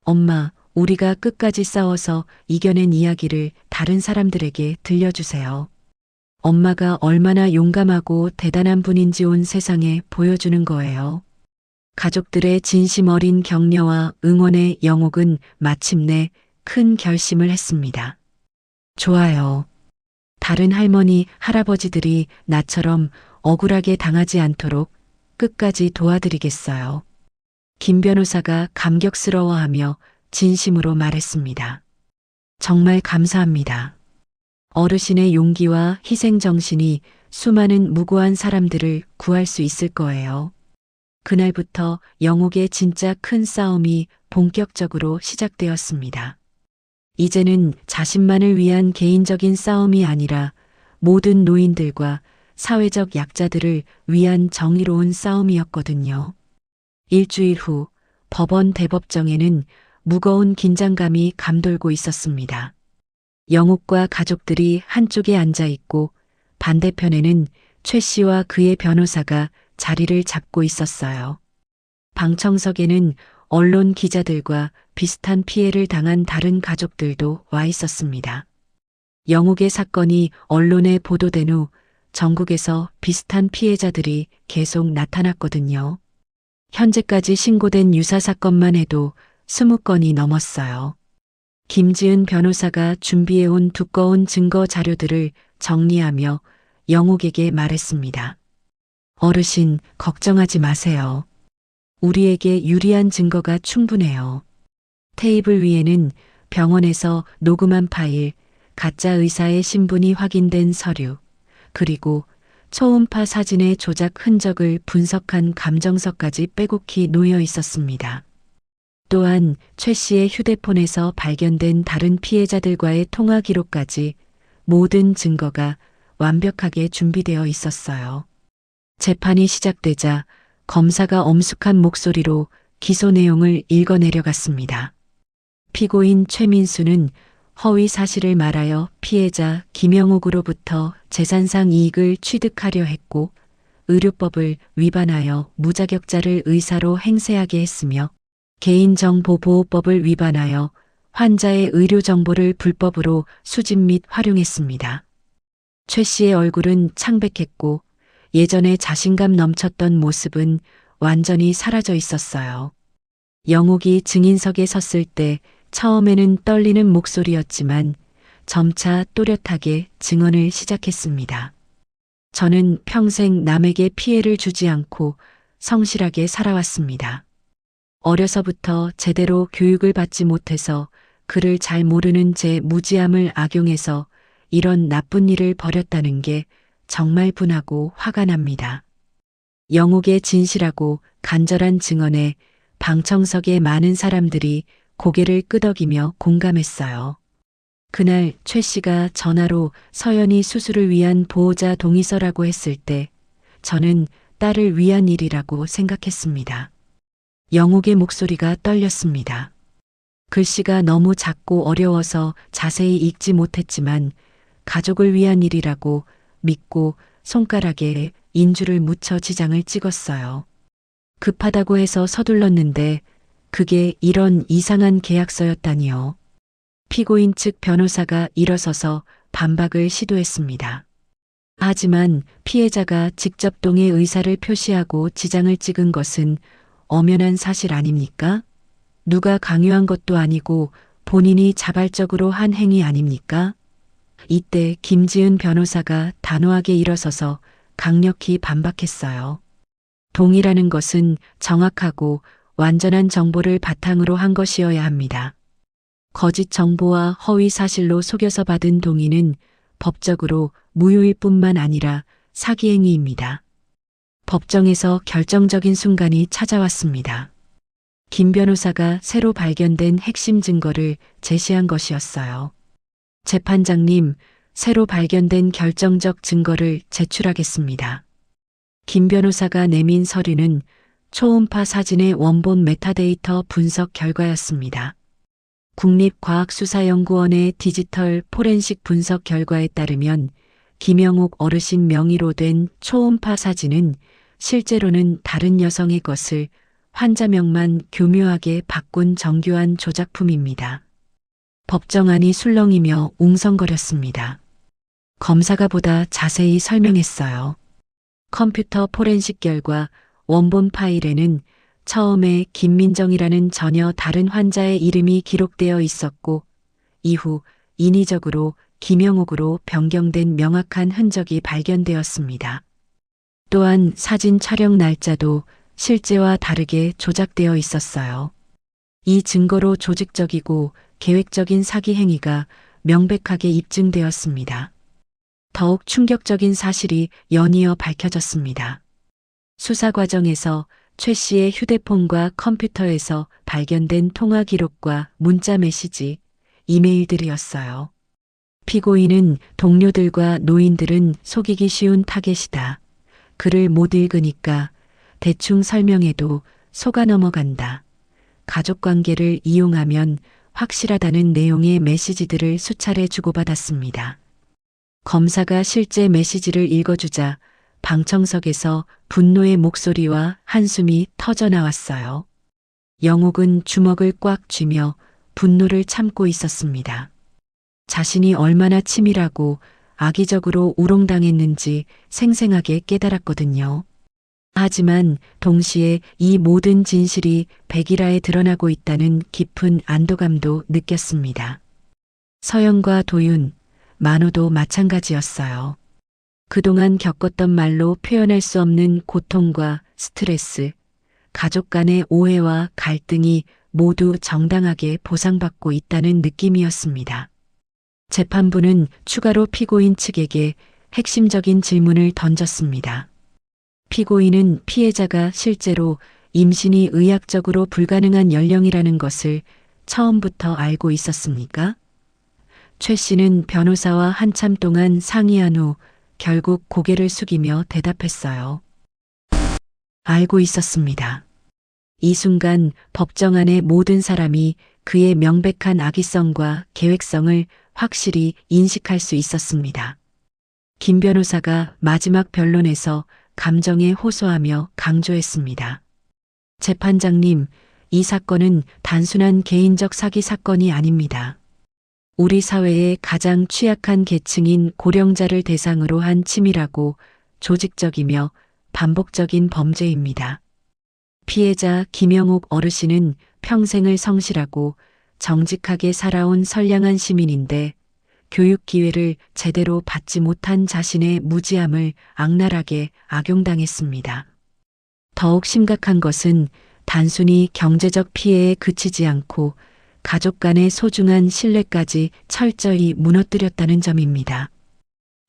엄마, 우리가 끝까지 싸워서 이겨낸 이야기를 다른 사람들에게 들려주세요. 엄마가 얼마나 용감하고 대단한 분인지 온 세상에 보여주는 거예요. 가족들의 진심 어린 격려와 응원의 영옥은 마침내 큰 결심을 했습니다. 좋아요. 다른 할머니, 할아버지들이 나처럼 억울하게 당하지 않도록 끝까지 도와드리겠어요. 김 변호사가 감격스러워하며 진심으로 말했습니다. 정말 감사합니다. 어르신의 용기와 희생 정신이 수많은 무고한 사람들을 구할 수 있을 거예요. 그날부터 영옥의 진짜 큰 싸움이 본격적으로 시작되었습니다. 이제는 자신만을 위한 개인적인 싸움이 아니라 모든 노인들과 사회적 약자들을 위한 정의로운 싸움이었거든요. 일주일 후 법원 대법정에는 무거운 긴장감이 감돌고 있었습니다. 영옥과 가족들이 한쪽에 앉아 있고 반대편에는 최 씨와 그의 변호사가 자리를 잡고 있었어요. 방청석에는 언론 기자들과 비슷한 피해를 당한 다른 가족들도 와 있었습니다. 영옥의 사건이 언론에 보도된 후 전국에서 비슷한 피해자들이 계속 나타났거든요. 현재까지 신고된 유사 사건만 해도 20건이 넘었어요. 김지은 변호사가 준비해온 두꺼운 증거 자료들을 정리하며 영옥에게 말했습니다. 어르신, 걱정하지 마세요. 우리에게 유리한 증거가 충분해요. 테이블 위에는 병원에서 녹음한 파일, 가짜 의사의 신분이 확인된 서류, 그리고 초음파 사진의 조작 흔적을 분석한 감정서까지 빼곡히 놓여 있었습니다. 또한 최 씨의 휴대폰에서 발견된 다른 피해자들과의 통화 기록까지 모든 증거가 완벽하게 준비되어 있었어요. 재판이 시작되자 검사가 엄숙한 목소리로 기소 내용을 읽어내려갔습니다. 피고인 최민수는 허위 사실을 말하여 피해자 김영옥으로부터 재산상 이익을 취득하려 했고 의료법을 위반하여 무자격자를 의사로 행세하게 했으며 개인정보보호법을 위반하여 환자의 의료정보를 불법으로 수집 및 활용했습니다. 최 씨의 얼굴은 창백했고 예전에 자신감 넘쳤던 모습은 완전히 사라져 있었어요. 영옥이 증인석에 섰을 때 처음에는 떨리는 목소리였지만 점차 또렷하게 증언을 시작했습니다. 저는 평생 남에게 피해를 주지 않고 성실하게 살아왔습니다. 어려서부터 제대로 교육을 받지 못해서 글을 잘 모르는 제 무지함을 악용해서 이런 나쁜 일을 벌였다는 게 정말 분하고 화가 납니다. 영옥의 진실하고 간절한 증언에 방청석의 많은 사람들이 고개를 끄덕이며 공감했어요. 그날 최 씨가 전화로 서연이 수술을 위한 보호자 동의서라고 했을 때 저는 딸을 위한 일이라고 생각했습니다. 영옥의 목소리가 떨렸습니다. 글씨가 너무 작고 어려워서 자세히 읽지 못했지만 가족을 위한 일이라고 믿고 손가락에 인주를 묻혀 지장을 찍었어요. 급하다고 해서 서둘렀는데 그게 이런 이상한 계약서였다니요. 피고인 측 변호사가 일어서서 반박을 시도했습니다. 하지만 피해자가 직접 동의 의사를 표시하고 지장을 찍은 것은 엄연한 사실 아닙니까? 누가 강요한 것도 아니고 본인이 자발적으로 한 행위 아닙니까? 이때 김지은 변호사가 단호하게 일어서서 강력히 반박했어요. 동의라는 것은 정확하고 완전한 정보를 바탕으로 한 것이어야 합니다. 거짓 정보와 허위 사실로 속여서 받은 동의는 법적으로 무효일 뿐만 아니라 사기 행위입니다. 법정에서 결정적인 순간이 찾아왔습니다. 김 변호사가 새로 발견된 핵심 증거를 제시한 것이었어요. 재판장님, 새로 발견된 결정적 증거를 제출하겠습니다. 김 변호사가 내민 서류는 초음파 사진의 원본 메타데이터 분석 결과였습니다. 국립과학수사연구원의 디지털 포렌식 분석 결과에 따르면 김영옥 어르신 명의로 된 초음파 사진은 실제로는 다른 여성의 것을 환자명만 교묘하게 바꾼 정교한 조작품입니다. 법정안이 술렁이며 웅성거렸습니다. 검사가 보다 자세히 설명했어요. 컴퓨터 포렌식 결과 원본 파일에는 처음에 김민정이라는 전혀 다른 환자의 이름이 기록되어 있었고 이후 인위적으로 김영옥으로 변경된 명확한 흔적이 발견되었습니다. 또한 사진 촬영 날짜도 실제와 다르게 조작되어 있었어요. 이 증거로 조직적이고 계획적인 사기 행위가 명백하게 입증되었습니다. 더욱 충격적인 사실이 연이어 밝혀졌습니다. 수사 과정에서 최 씨의 휴대폰과 컴퓨터에서 발견된 통화 기록과 문자 메시지, 이메일들이었어요. 피고인은 동료들과 노인들은 속이기 쉬운 타겟이다. 글을 못 읽으니까 대충 설명해도 속아 넘어간다. 가족관계를 이용하면 확실하다는 내용의 메시지들을 수차례 주고받았습니다. 검사가 실제 메시지를 읽어주자 방청석에서 분노의 목소리와 한숨이 터져나왔어요. 영옥은 주먹을 꽉 쥐며 분노를 참고 있었습니다. 자신이 얼마나 치밀하고 악의적으로 우롱당했는지 생생하게 깨달았거든요. 하지만 동시에 이 모든 진실이 백일하에 드러나고 있다는 깊은 안도감도 느꼈습니다. 서영과 도윤, 만호도 마찬가지였어요. 그동안 겪었던 말로 표현할 수 없는 고통과 스트레스, 가족 간의 오해와 갈등이 모두 정당하게 보상받고 있다는 느낌이었습니다. 재판부는 추가로 피고인 측에게 핵심적인 질문을 던졌습니다. 피고인은 피해자가 실제로 임신이 의학적으로 불가능한 연령이라는 것을 처음부터 알고 있었습니까? 최 씨는 변호사와 한참 동안 상의한 후 결국 고개를 숙이며 대답했어요. 알고 있었습니다. 이 순간 법정 안의 모든 사람이 그의 명백한 악의성과 계획성을 확실히 인식할 수 있었습니다. 김 변호사가 마지막 변론에서 감정에 호소하며 강조했습니다. 재판장님, 이 사건은 단순한 개인적 사기 사건이 아닙니다. 우리 사회의 가장 취약한 계층인 고령자를 대상으로 한 치밀하고 조직적이며 반복적인 범죄입니다. 피해자 김영옥 어르신은 평생을 성실하고 정직하게 살아온 선량한 시민인데 교육 기회를 제대로 받지 못한 자신의 무지함을 악랄하게 악용당했습니다. 더욱 심각한 것은 단순히 경제적 피해에 그치지 않고 가족 간의 소중한 신뢰까지 철저히 무너뜨렸다는 점입니다.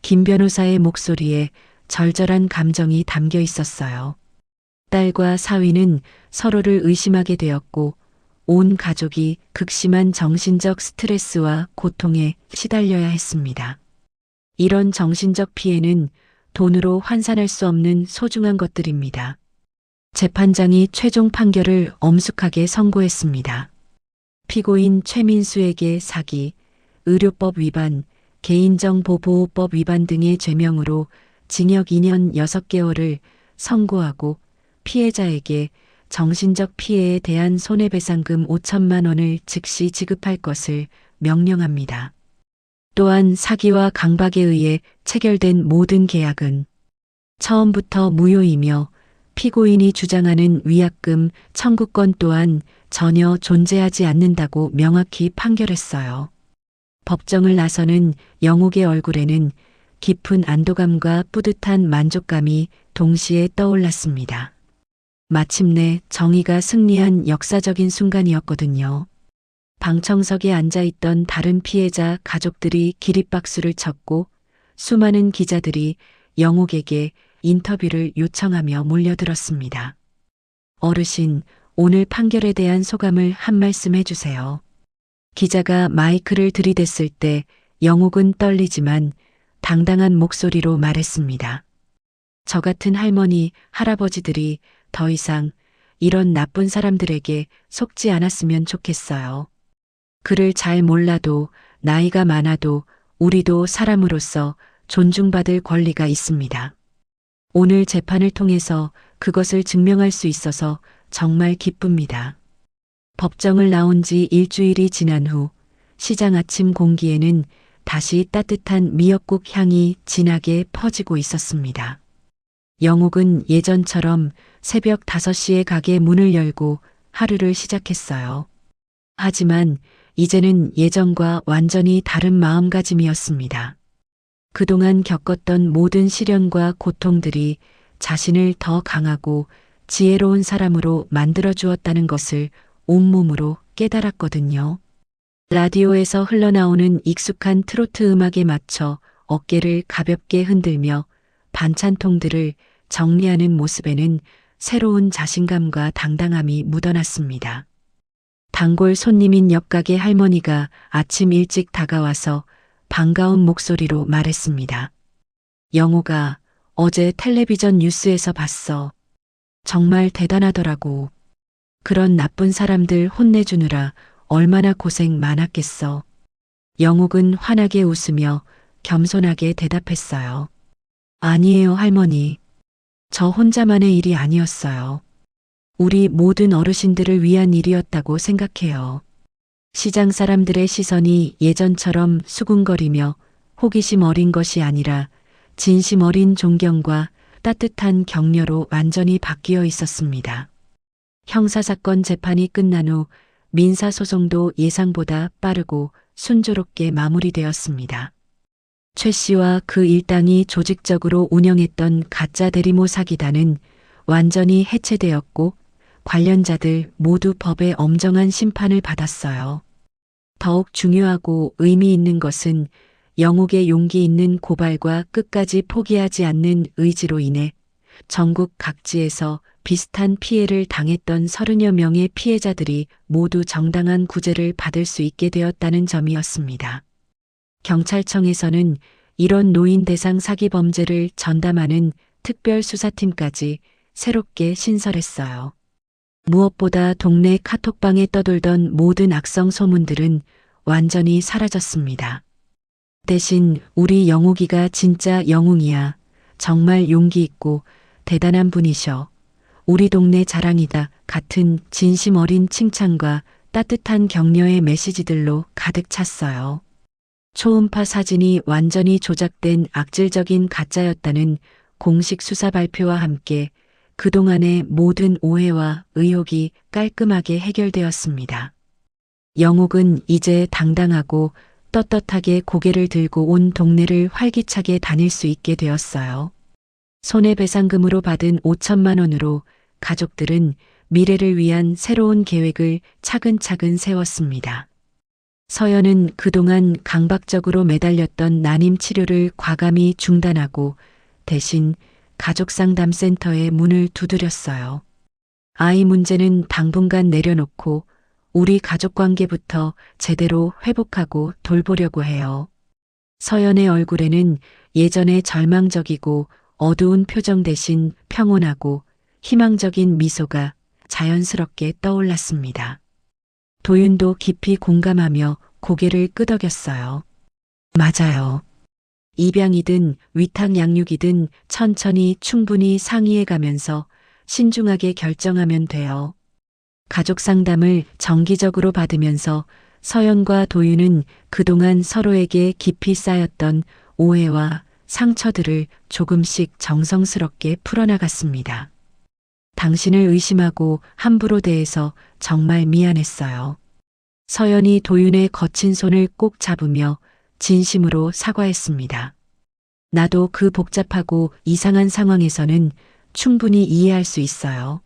김 변호사의 목소리에 절절한 감정이 담겨 있었어요. 딸과 사위는 서로를 의심하게 되었고 온 가족이 극심한 정신적 스트레스와 고통에 시달려야 했습니다. 이런 정신적 피해는 돈으로 환산할 수 없는 소중한 것들입니다. 재판장이 최종 판결을 엄숙하게 선고했습니다. 피고인 최민수에게 사기, 의료법 위반, 개인정보보호법 위반 등의 죄명으로 징역 2년 6개월을 선고하고 피해자에게 정신적 피해에 대한 손해배상금 5천만 원을 즉시 지급할 것을 명령합니다. 또한 사기와 강박에 의해 체결된 모든 계약은 처음부터 무효이며 피고인이 주장하는 위약금 청구권 또한 전혀 존재하지 않는다고 명확히 판결했어요. 법정을 나서는 영옥의 얼굴에는 깊은 안도감과 뿌듯한 만족감이 동시에 떠올랐습니다. 마침내 정의가 승리한 역사적인 순간이었거든요. 방청석에 앉아있던 다른 피해자 가족들이 기립박수를 쳤고 수많은 기자들이 영옥에게 인터뷰를 요청하며 몰려들었습니다. 어르신, 오늘 판결에 대한 소감을 한 말씀 해주세요. 기자가 마이크를 들이댔을 때 영옥은 떨리지만 당당한 목소리로 말했습니다. 저 같은 할머니, 할아버지들이 더 이상 이런 나쁜 사람들에게 속지 않았으면 좋겠어요. 그를 잘 몰라도 나이가 많아도 우리도 사람으로서 존중받을 권리가 있습니다. 오늘 재판을 통해서 그것을 증명할 수 있어서 정말 기쁩니다. 법정을 나온 지 일주일이 지난 후 시장 아침 공기에는 다시 따뜻한 미역국 향이 진하게 퍼지고 있었습니다. 영옥은 예전처럼 새벽 5시에 가게 문을 열고 하루를 시작했어요. 하지만 이제는 예전과 완전히 다른 마음가짐이었습니다. 그동안 겪었던 모든 시련과 고통들이 자신을 더 강하고 지혜로운 사람으로 만들어 주었다는 것을 온몸으로 깨달았거든요. 라디오에서 흘러나오는 익숙한 트로트 음악에 맞춰 어깨를 가볍게 흔들며 반찬통들을 정리하는 모습에는 새로운 자신감과 당당함이 묻어났습니다. 단골 손님인 옆가게 할머니가 아침 일찍 다가와서 반가운 목소리로 말했습니다. 영호가 어제 텔레비전 뉴스에서 봤어. 정말 대단하더라고. 그런 나쁜 사람들 혼내주느라 얼마나 고생 많았겠어. 영옥은 환하게 웃으며 겸손하게 대답했어요. 아니에요, 할머니. 저 혼자만의 일이 아니었어요. 우리 모든 어르신들을 위한 일이었다고 생각해요. 시장 사람들의 시선이 예전처럼 수군거리며 호기심 어린 것이 아니라 진심 어린 존경과 따뜻한 격려로 완전히 바뀌어 있었습니다. 형사사건 재판이 끝난 후 민사소송도 예상보다 빠르고 순조롭게 마무리되었습니다. 최 씨와 그 일당이 조직적으로 운영했던 가짜 대리모 사기단은 완전히 해체되었고 관련자들 모두 법의 엄정한 심판을 받았어요. 더욱 중요하고 의미 있는 것은 영옥의 용기 있는 고발과 끝까지 포기하지 않는 의지로 인해 전국 각지에서 비슷한 피해를 당했던 30여 명의 피해자들이 모두 정당한 구제를 받을 수 있게 되었다는 점이었습니다. 경찰청에서는 이런 노인 대상 사기 범죄를 전담하는 특별수사팀까지 새롭게 신설했어요. 무엇보다 동네 카톡방에 떠돌던 모든 악성 소문들은 완전히 사라졌습니다. 대신 우리 영옥이가 진짜 영웅이야. 정말 용기 있고 대단한 분이셔. 우리 동네 자랑이다 같은 진심 어린 칭찬과 따뜻한 격려의 메시지들로 가득 찼어요. 초음파 사진이 완전히 조작된 악질적인 가짜였다는 공식 수사 발표와 함께 그동안의 모든 오해와 의혹이 깔끔하게 해결되었습니다. 영옥은 이제 당당하고 떳떳하게 고개를 들고 온 동네를 활기차게 다닐 수 있게 되었어요. 손해배상금으로 받은 5천만 원으로 가족들은 미래를 위한 새로운 계획을 차근차근 세웠습니다. 서연은 그동안 강박적으로 매달렸던 난임 치료를 과감히 중단하고 대신 가족상담센터의 문을 두드렸어요. 아이 문제는 당분간 내려놓고 우리 가족관계부터 제대로 회복하고 돌보려고 해요. 서연의 얼굴에는 예전의 절망적이고 어두운 표정 대신 평온하고 희망적인 미소가 자연스럽게 떠올랐습니다. 도윤도 깊이 공감하며 고개를 끄덕였어요. 맞아요. 입양이든 위탁 양육이든 천천히 충분히 상의해 가면서 신중하게 결정하면 돼요. 가족 상담을 정기적으로 받으면서 서연과 도윤은 그동안 서로에게 깊이 쌓였던 오해와 상처들을 조금씩 정성스럽게 풀어나갔습니다. 당신을 의심하고 함부로 대해서 정말 미안했어요. 서연이 도윤의 거친 손을 꼭 잡으며 진심으로 사과했습니다. 나도 그 복잡하고 이상한 상황에서는 충분히 이해할 수 있어요.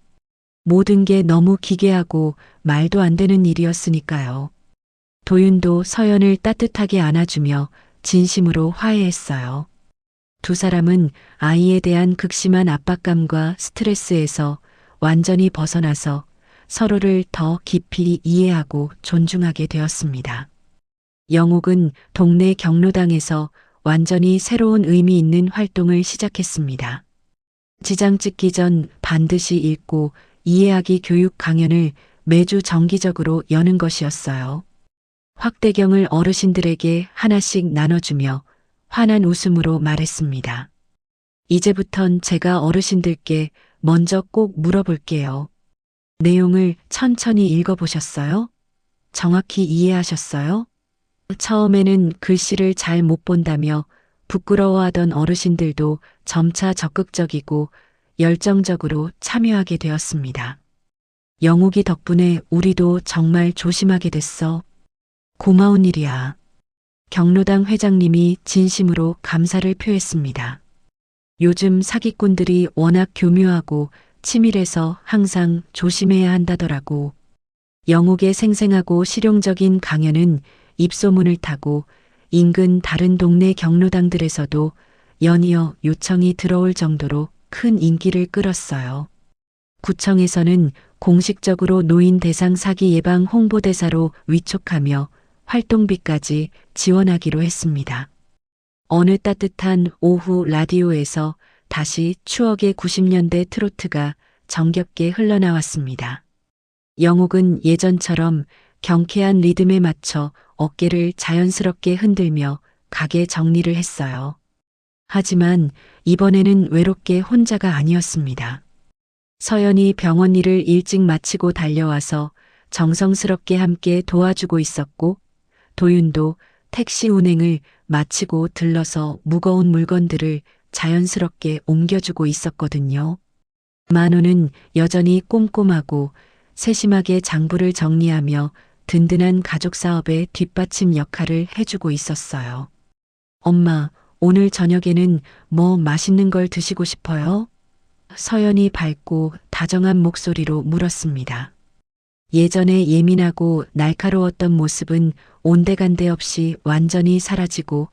모든 게 너무 기괴하고 말도 안 되는 일이었으니까요. 도윤도 서연을 따뜻하게 안아주며 진심으로 화해했어요. 두 사람은 아이에 대한 극심한 압박감과 스트레스에서 완전히 벗어나서 서로를 더 깊이 이해하고 존중하게 되었습니다. 영옥은 동네 경로당에서 완전히 새로운 의미 있는 활동을 시작했습니다. 지장 찍기 전 반드시 읽고 이해하기 교육 강연을 매주 정기적으로 여는 것이었어요. 확대경을 어르신들에게 하나씩 나눠주며 환한 웃음으로 말했습니다. 이제부턴 제가 어르신들께 먼저 꼭 물어볼게요. 내용을 천천히 읽어보셨어요? 정확히 이해하셨어요? 처음에는 글씨를 잘 못 본다며 부끄러워하던 어르신들도 점차 적극적이고 열정적으로 참여하게 되었습니다. 영욱이 덕분에 우리도 정말 조심하게 됐어. 고마운 일이야. 경로당 회장님이 진심으로 감사를 표했습니다. 요즘 사기꾼들이 워낙 교묘하고 치밀해서 항상 조심해야 한다더라고. 영욱의 생생하고 실용적인 강연은 입소문을 타고 인근 다른 동네 경로당들에서도 연이어 요청이 들어올 정도로 큰 인기를 끌었어요. 구청에서는 공식적으로 노인 대상 사기 예방 홍보대사로 위촉하며 활동비까지 지원하기로 했습니다. 어느 따뜻한 오후 라디오에서 다시 추억의 90년대 트로트가 정겹게 흘러나왔습니다. 영옥은 예전처럼 경쾌한 리듬에 맞춰 어깨를 자연스럽게 흔들며 가게 정리를 했어요. 하지만 이번에는 외롭게 혼자가 아니었습니다. 서연이 병원 일을 일찍 마치고 달려와서 정성스럽게 함께 도와주고 있었고, 도윤도 택시 운행을 마치고 들러서 무거운 물건들을 자연스럽게 옮겨주고 있었거든요. 만호는 여전히 꼼꼼하고 세심하게 장부를 정리하며 든든한 가족 사업의 뒷받침 역할을 해주고 있었어요. 엄마, 오늘 저녁에는 뭐 맛있는 걸 드시고 싶어요? 서연이 밝고 다정한 목소리로 물었습니다. 예전에 예민하고 날카로웠던 모습은 온데간데 없이 완전히 사라지고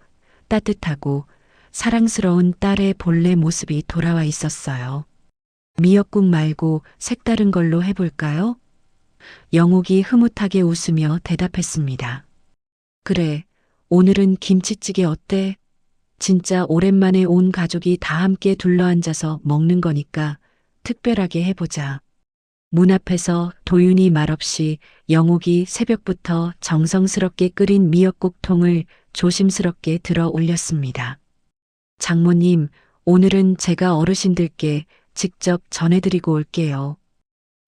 따뜻하고 사랑스러운 딸의 본래 모습이 돌아와 있었어요. 미역국 말고 색다른 걸로 해볼까요? 영옥이 흐뭇하게 웃으며 대답했습니다. 그래, 오늘은 김치찌개 어때? 진짜 오랜만에 온 가족이 다 함께 둘러앉아서 먹는 거니까 특별하게 해보자. 문 앞에서 도윤이 말없이 영옥이 새벽부터 정성스럽게 끓인 미역국통을 조심스럽게 들어 올렸습니다. 장모님, 오늘은 제가 어르신들께 직접 전해드리고 올게요.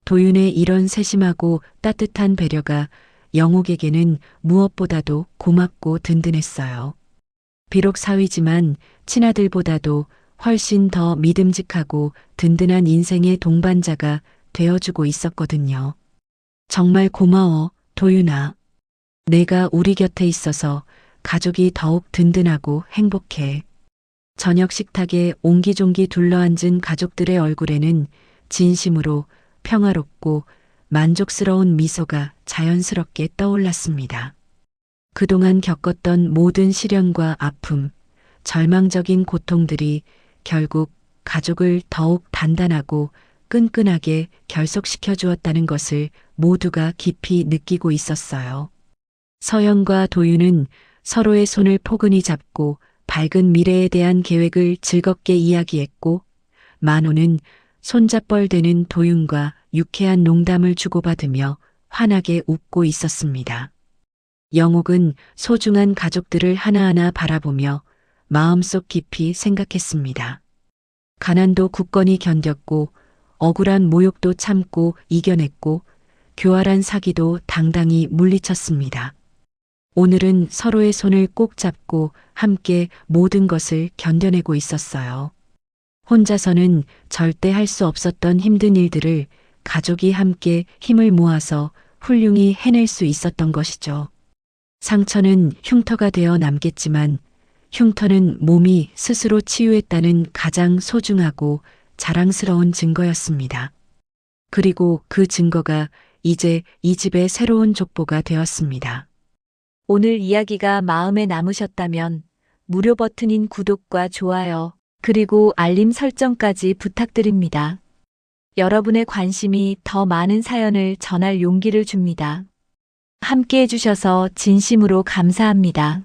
도윤의 이런 세심하고 따뜻한 배려가 영옥에게는 무엇보다도 고맙고 든든했어요. 비록 사위지만 친아들보다도 훨씬 더 믿음직하고 든든한 인생의 동반자가 되어주고 있었거든요. 정말 고마워, 도윤아. 내가 우리 곁에 있어서 가족이 더욱 든든하고 행복해. 저녁 식탁에 옹기종기 둘러앉은 가족들의 얼굴에는 진심으로 평화롭고 만족스러운 미소가 자연스럽게 떠올랐습니다. 그동안 겪었던 모든 시련과 아픔, 절망적인 고통들이 결국 가족을 더욱 단단하고 끈끈하게 결속시켜 주었다는 것을 모두가 깊이 느끼고 있었어요. 서연과 도윤은 서로의 손을 포근히 잡고 밝은 미래에 대한 계획을 즐겁게 이야기했고, 만호는 손잡벌되는 도윤과 유쾌한 농담을 주고받으며 환하게 웃고 있었습니다. 영옥은 소중한 가족들을 하나하나 바라보며 마음속 깊이 생각했습니다. 가난도 굳건히 견뎠고 억울한 모욕도 참고 이겨냈고 교활한 사기도 당당히 물리쳤습니다. 오늘은 서로의 손을 꼭 잡고 함께 모든 것을 견뎌내고 있었어요. 혼자서는 절대 할 수 없었던 힘든 일들을 가족이 함께 힘을 모아서 훌륭히 해낼 수 있었던 것이죠. 상처는 흉터가 되어 남겠지만 흉터는 몸이 스스로 치유했다는 가장 소중하고 자랑스러운 증거였습니다. 그리고 그 증거가 이제 이 집의 새로운 족보가 되었습니다. 오늘 이야기가 마음에 남으셨다면 무료 버튼인 구독과 좋아요, 그리고 알림 설정까지 부탁드립니다. 여러분의 관심이 더 많은 사연을 전할 용기를 줍니다. 함께 해주셔서 진심으로 감사합니다.